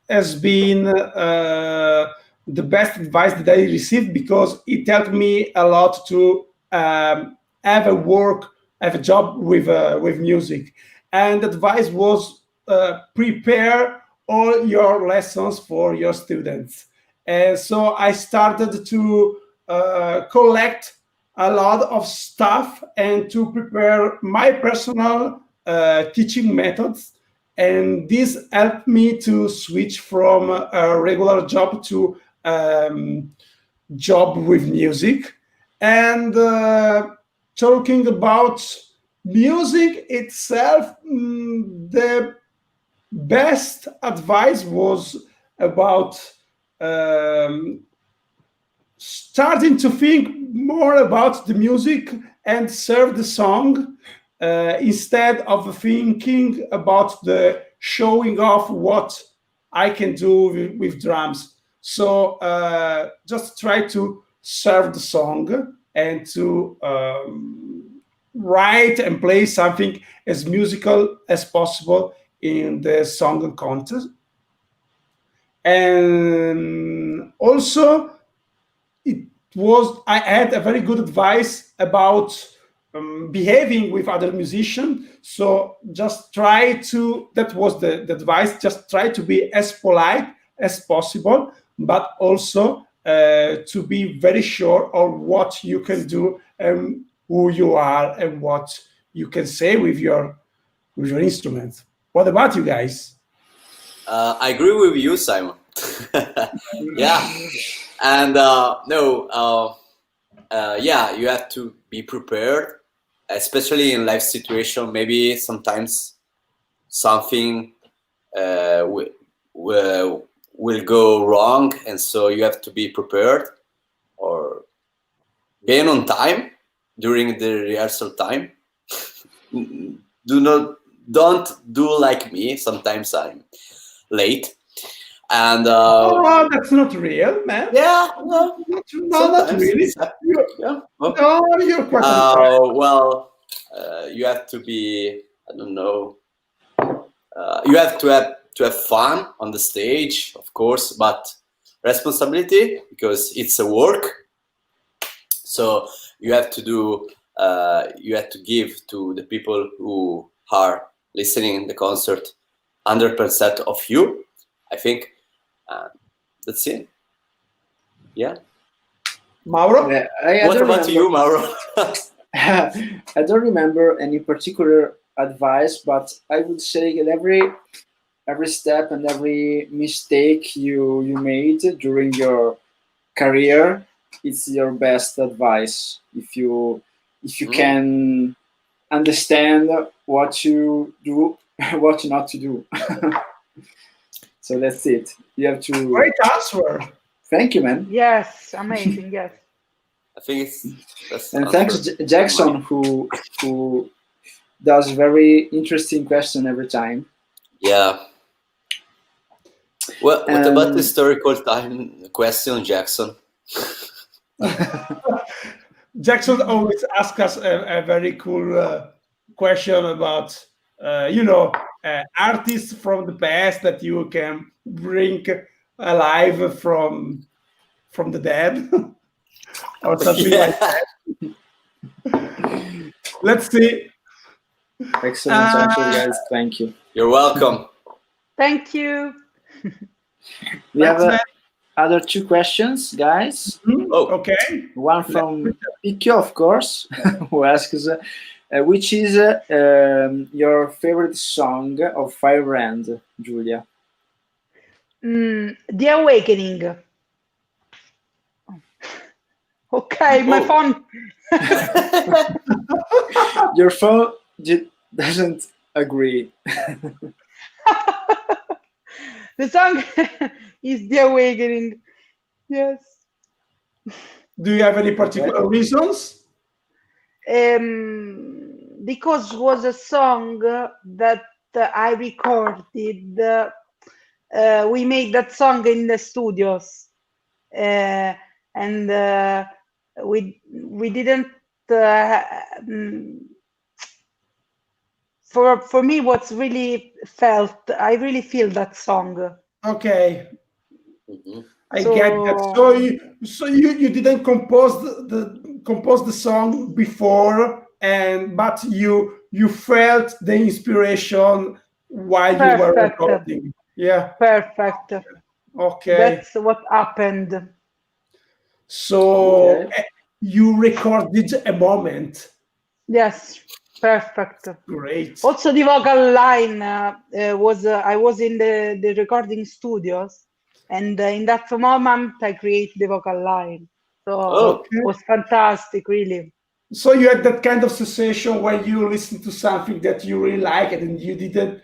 has been the best advice that I received because it helped me a lot to have a job with music. And the advice was prepare all your lessons for your students. And so I started to collect a lot of stuff and to prepare my personal teaching methods. And this helped me to switch from a regular job to job with music. And talking about music itself, the best advice was about um, starting to think more about the music and serve the song instead of thinking about the showing off what I can do with drums. So just try to serve the song and to write and play something as musical as possible in the song contest. And also, it was I had a very good advice about behaving with other musicians. So just try to that was the advice. Just try to be as polite as possible, but also to be very sure of what you can do and who you are and what you can say with your instrument. What about you guys? I agree with you, Simon. Yeah, and no, yeah, you have to be prepared, especially in life situation. Maybe sometimes something will go wrong, and so you have to be prepared or being on time during the rehearsal time. Don't do like me. Sometimes I'm late, and Oh, that's not real, man. yeah, well, No, not sometimes really. yeah. Well, No, you're quite on time. well, you have to be. I don't know. You have to have fun on the stage, of course, but responsibility because it's a work. So you have to do. You have to give to the people who are listening the concert 100% of you. I think that's it. Yeah. Mauro? I What don't about remember. you, Mauro? I don't remember any particular advice, but I would say that every step and every mistake you made during your career, it's your best advice. If you can understand what you do, what not to do. So that's it. You have to. Great answer. Thank you, man. Yes, amazing. Yes. I think that's the And answer. thanks, Jackson, who does very interesting question every time. Yeah. Well, what about the historical time question, Jackson? Jackson always asks us a very cool question about, artists from the past that you can bring alive from the dead or something like that. Let's see. Excellent answer, guys. Thank you. You're welcome. Thank you. We have other two questions, guys. Oh, Okay. One from Picchio, of course, who asks, which is your favorite song of Fire End, Julia? The Awakening. Okay, my phone. Your phone doesn't agree. The song is The Awakening. Yes. Do you have any particular reasons? Because it was a song that I recorded. We made that song in the studios, and we didn't. For me, what's really felt, I really feel that song. Okay. mhm. I get that. So you didn't compose the song before, but you felt the inspiration while you were Perfect. recording. Yeah. Perfect. Okay. That's what happened. So Okay. you recorded a moment. Yes, perfect. Great. Also, the vocal line was I was in the recording studios, and in that moment I create the vocal line. So Oh, Okay. was fantastic, really. So you had that kind of sensation when you listen to something that you really like and you didn't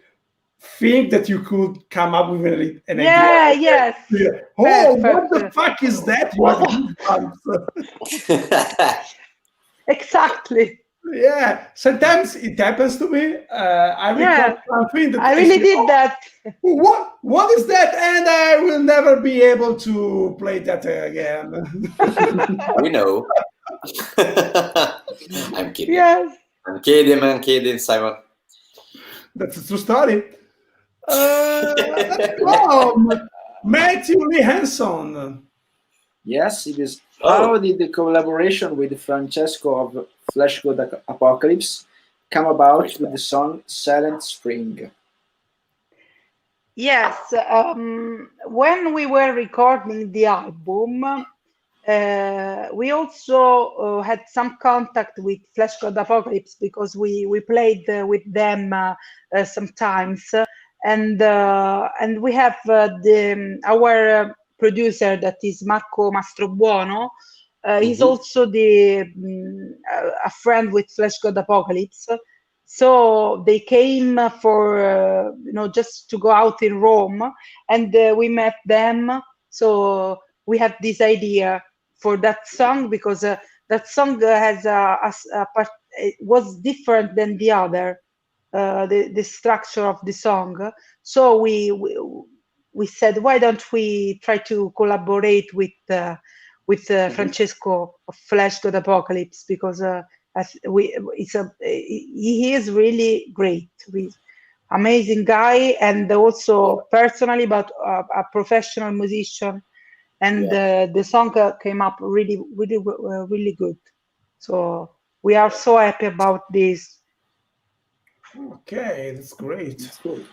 think that you could come up with an idea. Yeah, yes, Yeah. Oh, what the perfect. fuck is that? You had goosebumps. Exactly. Yeah, sometimes it happens to me. I record Yeah, something that I I really say, did "Oh, that. what is that?" And I will never be able to play that again. we know. I'm kidding. Yes. I'm kidding, Simon. That's a true story. Let's go, Matthew Lee Hanson. Yes, it is. Oh, How did the collaboration with Francesco of Flash God Apocalypse come about with the song Silent Spring? Yes, when we were recording the album, we also had some contact with Flash God Apocalypse because we played with them sometimes, and we have the our producer that is Marco Mastrobuono. He's mhm. also a friend with Flash God Apocalypse. So they came for just to go out in Rome, and we met them. So we had this idea for that song because that song has a part. It was different than the other, the structure of the song. So we said, why don't we try to collaborate with Mhm. Francesco of Flash God Apocalypse because he is really great. He's amazing guy and also personally, but a professional musician. And Yeah. the song came up really good. So we are so happy about this. Okay, that's great. That's good.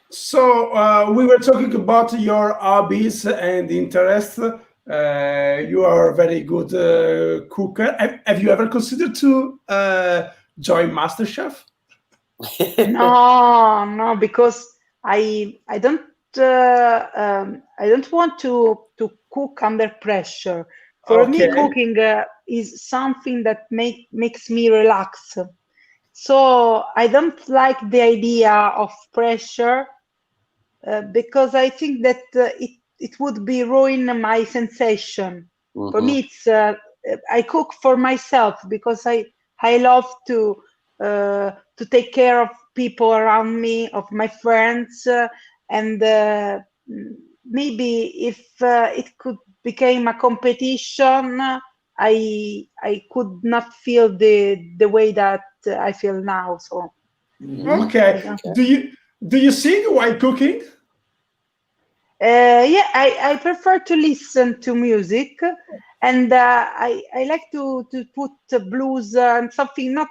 So we were talking about your hobbies and interests. You are a very good cooker. Have you ever considered to join MasterChef? No, no, because I don't want to cook under pressure. For me, Okay. cooking is something that makes me relax. So I don't like the idea of pressure because I think that it would be ruin my sensation. For Mhm. me, it's I cook for myself because I love to take care of people around me, of my friends, and maybe if it could become a competition, I could not feel the way that I feel now. So Hmm. I Okay. don't. Do you sing while cooking? Yeah, I prefer to listen to music, and I like to put blues and something not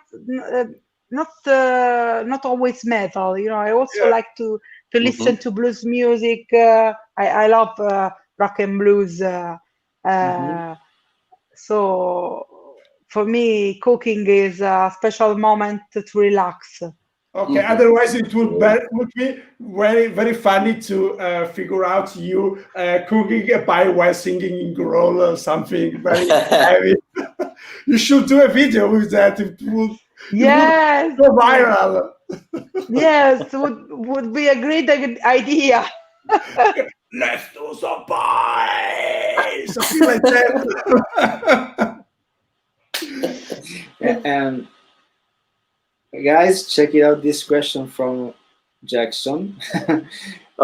always metal. You know, I also Yeah. like to listen Mhm. to blues music. I love rock and blues. Hmm. Uh, so for me, cooking is a special moment to relax. Okay. Mhm. Otherwise, it Good. would be very very funny to figure out you cooking a pie while singing in growl or something very heavy. You should do a video with that. It would Yes. go viral. Yes, would be a great idea. Let's do some pie, something like that. And guys, check it out. This question from Jackson.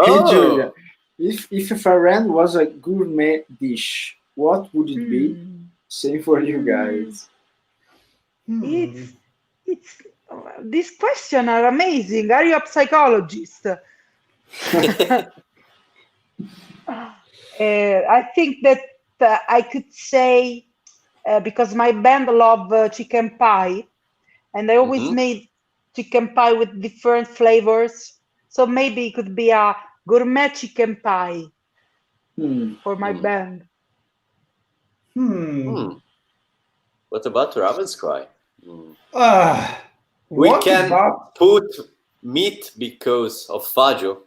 Hey Julia, Oh, if a farand was a gourmet dish, what would it be? Hmm. Same for you Hmm. guys. It's Hmm. it's these questions are amazing. Are you a psychologist? I think that I could say because my band love chicken pie, and I always Mhm. made chicken pie with different flavors. So maybe it could be a gourmet chicken pie. for my band. What about Ravenscry? We What can about, put meat because of Faggio.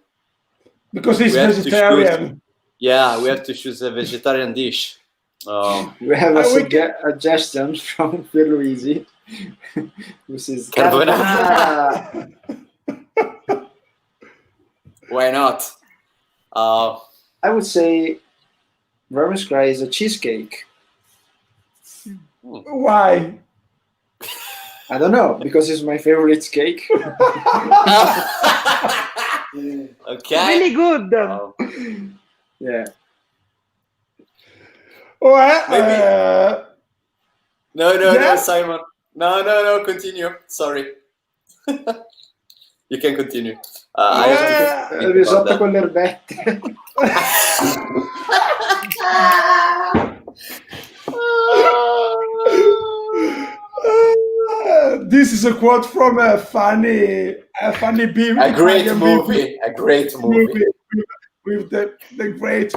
because he's We have to vegetarian. Yeah, we have to choose a vegetarian dish. We have a we can- suggestion from Pierluigi, which is Carbonara. Why not? I would say Ravenscry is a cheesecake. Why? I don't know, because it's my favorite cake. Okay. Really good. Yeah. Well, Maybe- No, Yeah? Simon. No, continue. Sorry. You can continue. I have to think about Risotto that. con le erbette. This is a quote from a funny beer. A great Italian movie. A great movie. with the great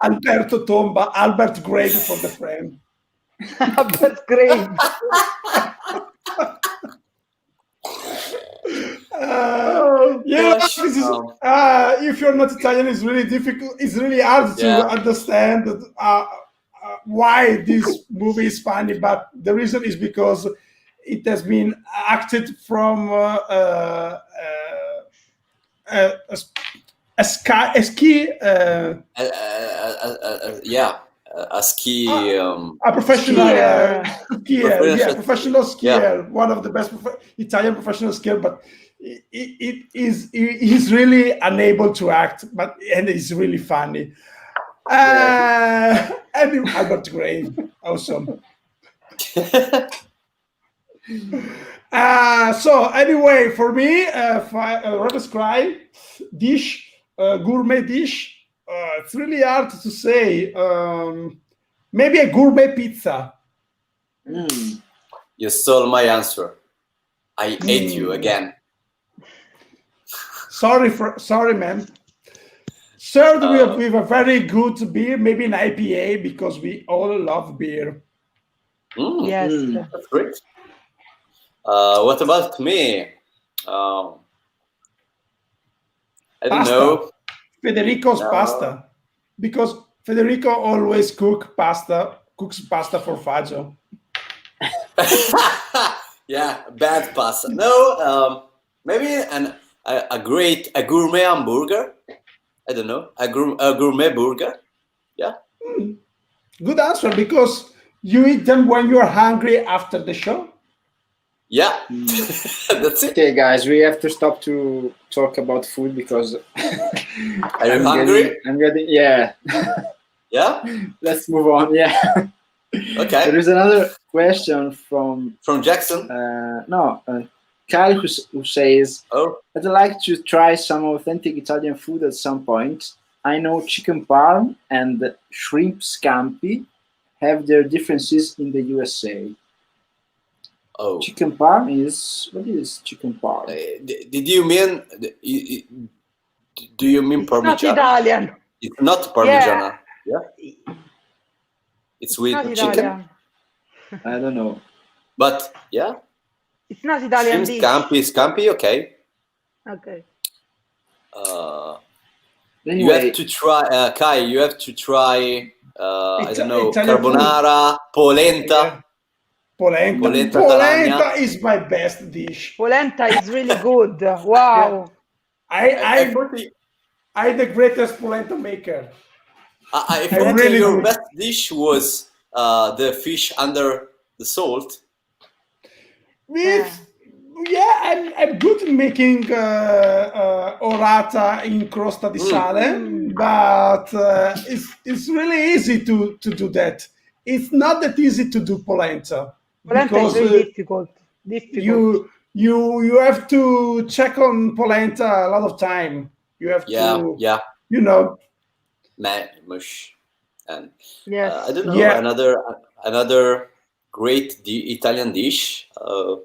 Alberto Tomba, Albert Greg for the friend. That's great. gosh. This is, if you're not Italian, it's really difficult. It's really hard Yeah. to understand why this movie is funny. But the reason is because it has been acted from a ski. Yeah. A ski. A professional skier, Skier. professional skier, Yeah. one of the best Italian professional skier, but he's really unable to act, and it's really funny. And Albert Gray, awesome. So anyway, for me, Ravenscry dish, gourmet dish. It's really hard to say. Maybe a gourmet pizza. You stole my answer. I hate you again. Sorry, man. Served with a very good beer, maybe an IPA, because we all love beer. Yes. That's great. What about me? I don't Pasta. know. Federico's No. pasta, because Federico always cooks pasta for Faggio. Yeah, bad pasta. No, maybe a gourmet hamburger. I don't know, a gourmet burger. Yeah. Good answer, because you eat them when you are hungry after the show. Yeah. That's it. Okay, guys, we have to stop to talk about food because Are you hungry? I'm getting yeah. Yeah. Let's move on. Yeah. Okay. There is another question from Jackson. Kyle who says, Oh. I'd like to try some authentic Italian food at some point. I know chicken parm and shrimp scampi have their differences in the USA. Oh. Chicken parm is what is chicken parm? Did you mean? Do you mean It's not Parmigiana? Italian. It's not Parmigiana. Yeah. It's with Not chicken, Italian. I don't know. but yeah. It's not Italian Shrimp dish. scampi, okay. Okay. Anyway, You have to try, Kai. You have to try. I don't know, Italian carbonara, polenta. Polenta Polenta is my best dish. Polenta is really good. Wow. I thought I'm the greatest polenta maker. I thought really your good. best dish was the fish under the salt. I'm good in making orata in crosta di sale, but it's really easy to do that. It's not that easy to do polenta. Polenta is really difficult. You have to check on polenta a lot of time. You have to, you know, mush, and yes. I don't know, another great Italian dish, a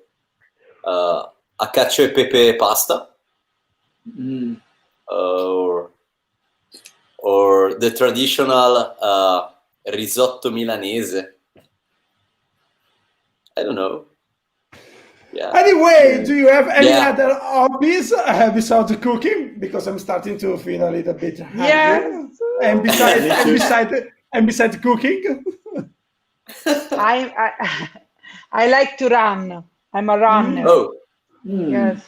cacio e pepe pasta, or the traditional risotto milanese. I don't know. Yeah. Anyway, do you have any Yeah. other hobbies besides cooking? Because I'm starting to feel a little bit hungry. Yes. And besides cooking, I like to run. I'm a runner. Oh, Yes.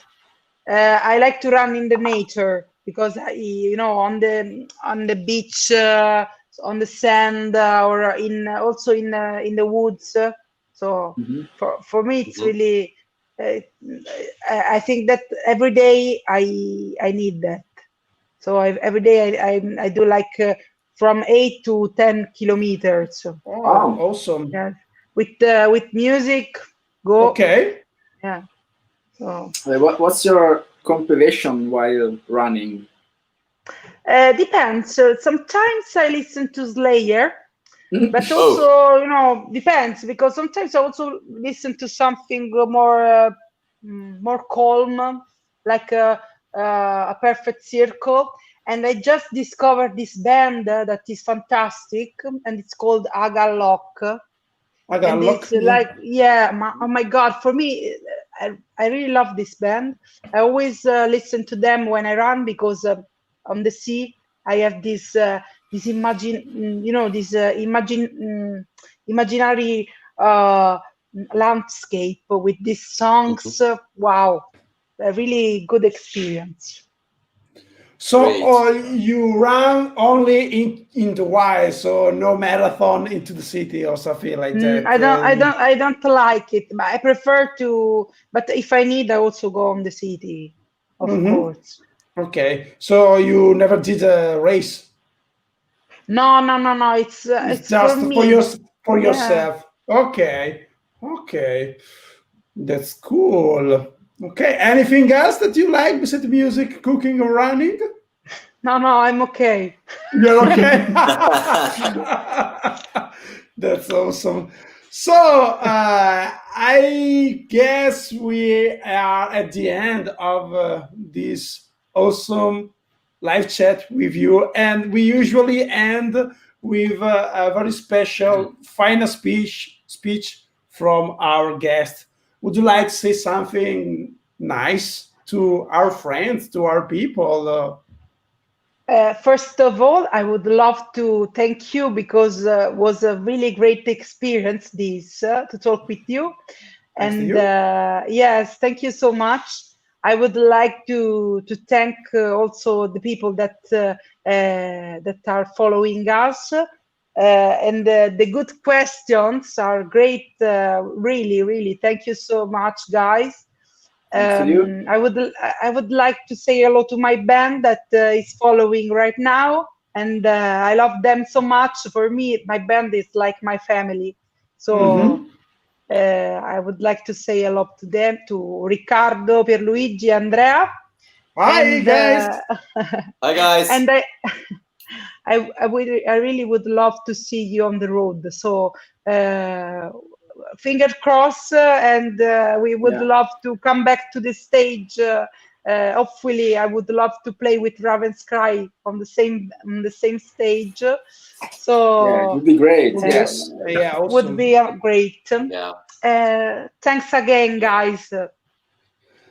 I like to run in the nature because on the beach, on the sand, or also in the woods. So for me, it's really. I think that every day I need that. So every day I do like from 8 to 10 kilometers. oh, awesome. Yeah, with music, go. Okay. Yeah. So What's your compilation while running? depends. Sometimes I listen to Slayer, but Oh. also depends, because sometimes I also listen to something more calm, like a Perfect Circle. And I just discovered this band that is fantastic, and it's called Agallock. And it's like, oh my God, for me, I really love this band. I always listen to them when I run, because on the sea I have this imaginary landscape with these songs. Wow, a really good experience. So you run only in the wild, so no marathon into the city or something like that. I don't like it. I prefer to, but if I need, I also go on the city, of course. Okay, so you never did a race? No. It's just for me. for yourself. Okay, that's cool. Okay, anything else that you like besides music, cooking, or running? No, I'm okay. You're okay. That's awesome. So I guess we are at the end of this awesome live chat with you, and we usually end with a very special final speech from our guest. Would you like to say something nice to our friends, to our people? First of all, I would love to thank you, because it was a really great experience to talk with you. Thanks to And you. yes, thank you so much. I would like to thank also the people that are following us. And the good questions are great. Really, thank you so much, guys. I would like to say hello to my band that is following right now, and I love them so much. For me, my band is like my family. So I would like to say hello to them, to Riccardo, Pierluigi, Andrea. Hi, guys. Hi, guys. And I really would love to see you on the road. So finger crossed, and we would love to come back to the stage. Hopefully, I would love to play with Ravenscry on the same stage. So it would be great. Yes, awesome. Would be great. Yeah. Thanks again, guys.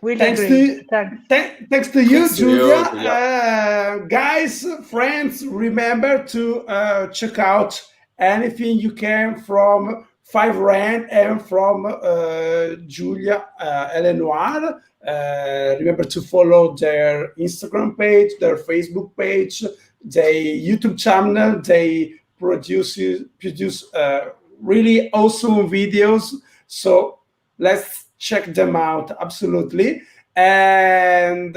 Really Thanks great. Thanks to you, Thanks to you, Julia. Guys, friends, remember to check out anything you can from Five Rand and from Julia ELENOIR. Remember to follow their Instagram page, their Facebook page, their YouTube channel. They produce really awesome videos. So let's check them out, absolutely. And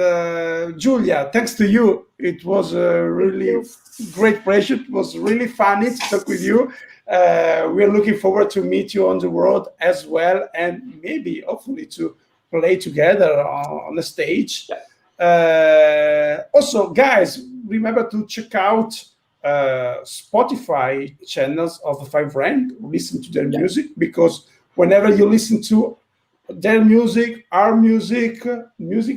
Julia, thanks to you. It was a really great pleasure. It was really funny to talk with you. We're looking forward to meet you on the road as well, and maybe, hopefully, to play together on the stage. Also, guys, remember to check out Spotify channels of the Five Rand. Listen to their music, because whenever you listen to their music, our music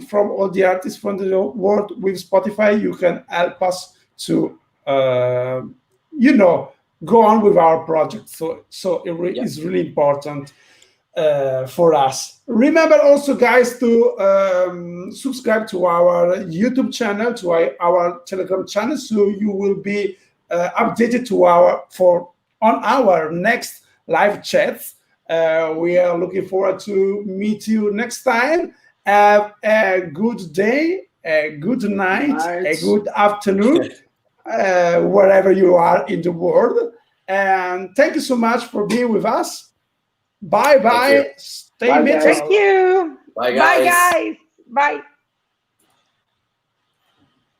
from all the artists from the world with Spotify, you can help us to uh, go on with our project. So Yeah. it's really important for us. Remember also, guys, to subscribe to our YouTube channel, to our Telegram channel, so you will be updated to on our next live chats. We are looking forward to meet you next time. Have a good day, a good night, a good afternoon, wherever you are in the world. And thank you so much for being with us. Bye Thank you. bye. Stay Bye, guys. metal. Thank you. Bye, Bye, guys. guys. Bye.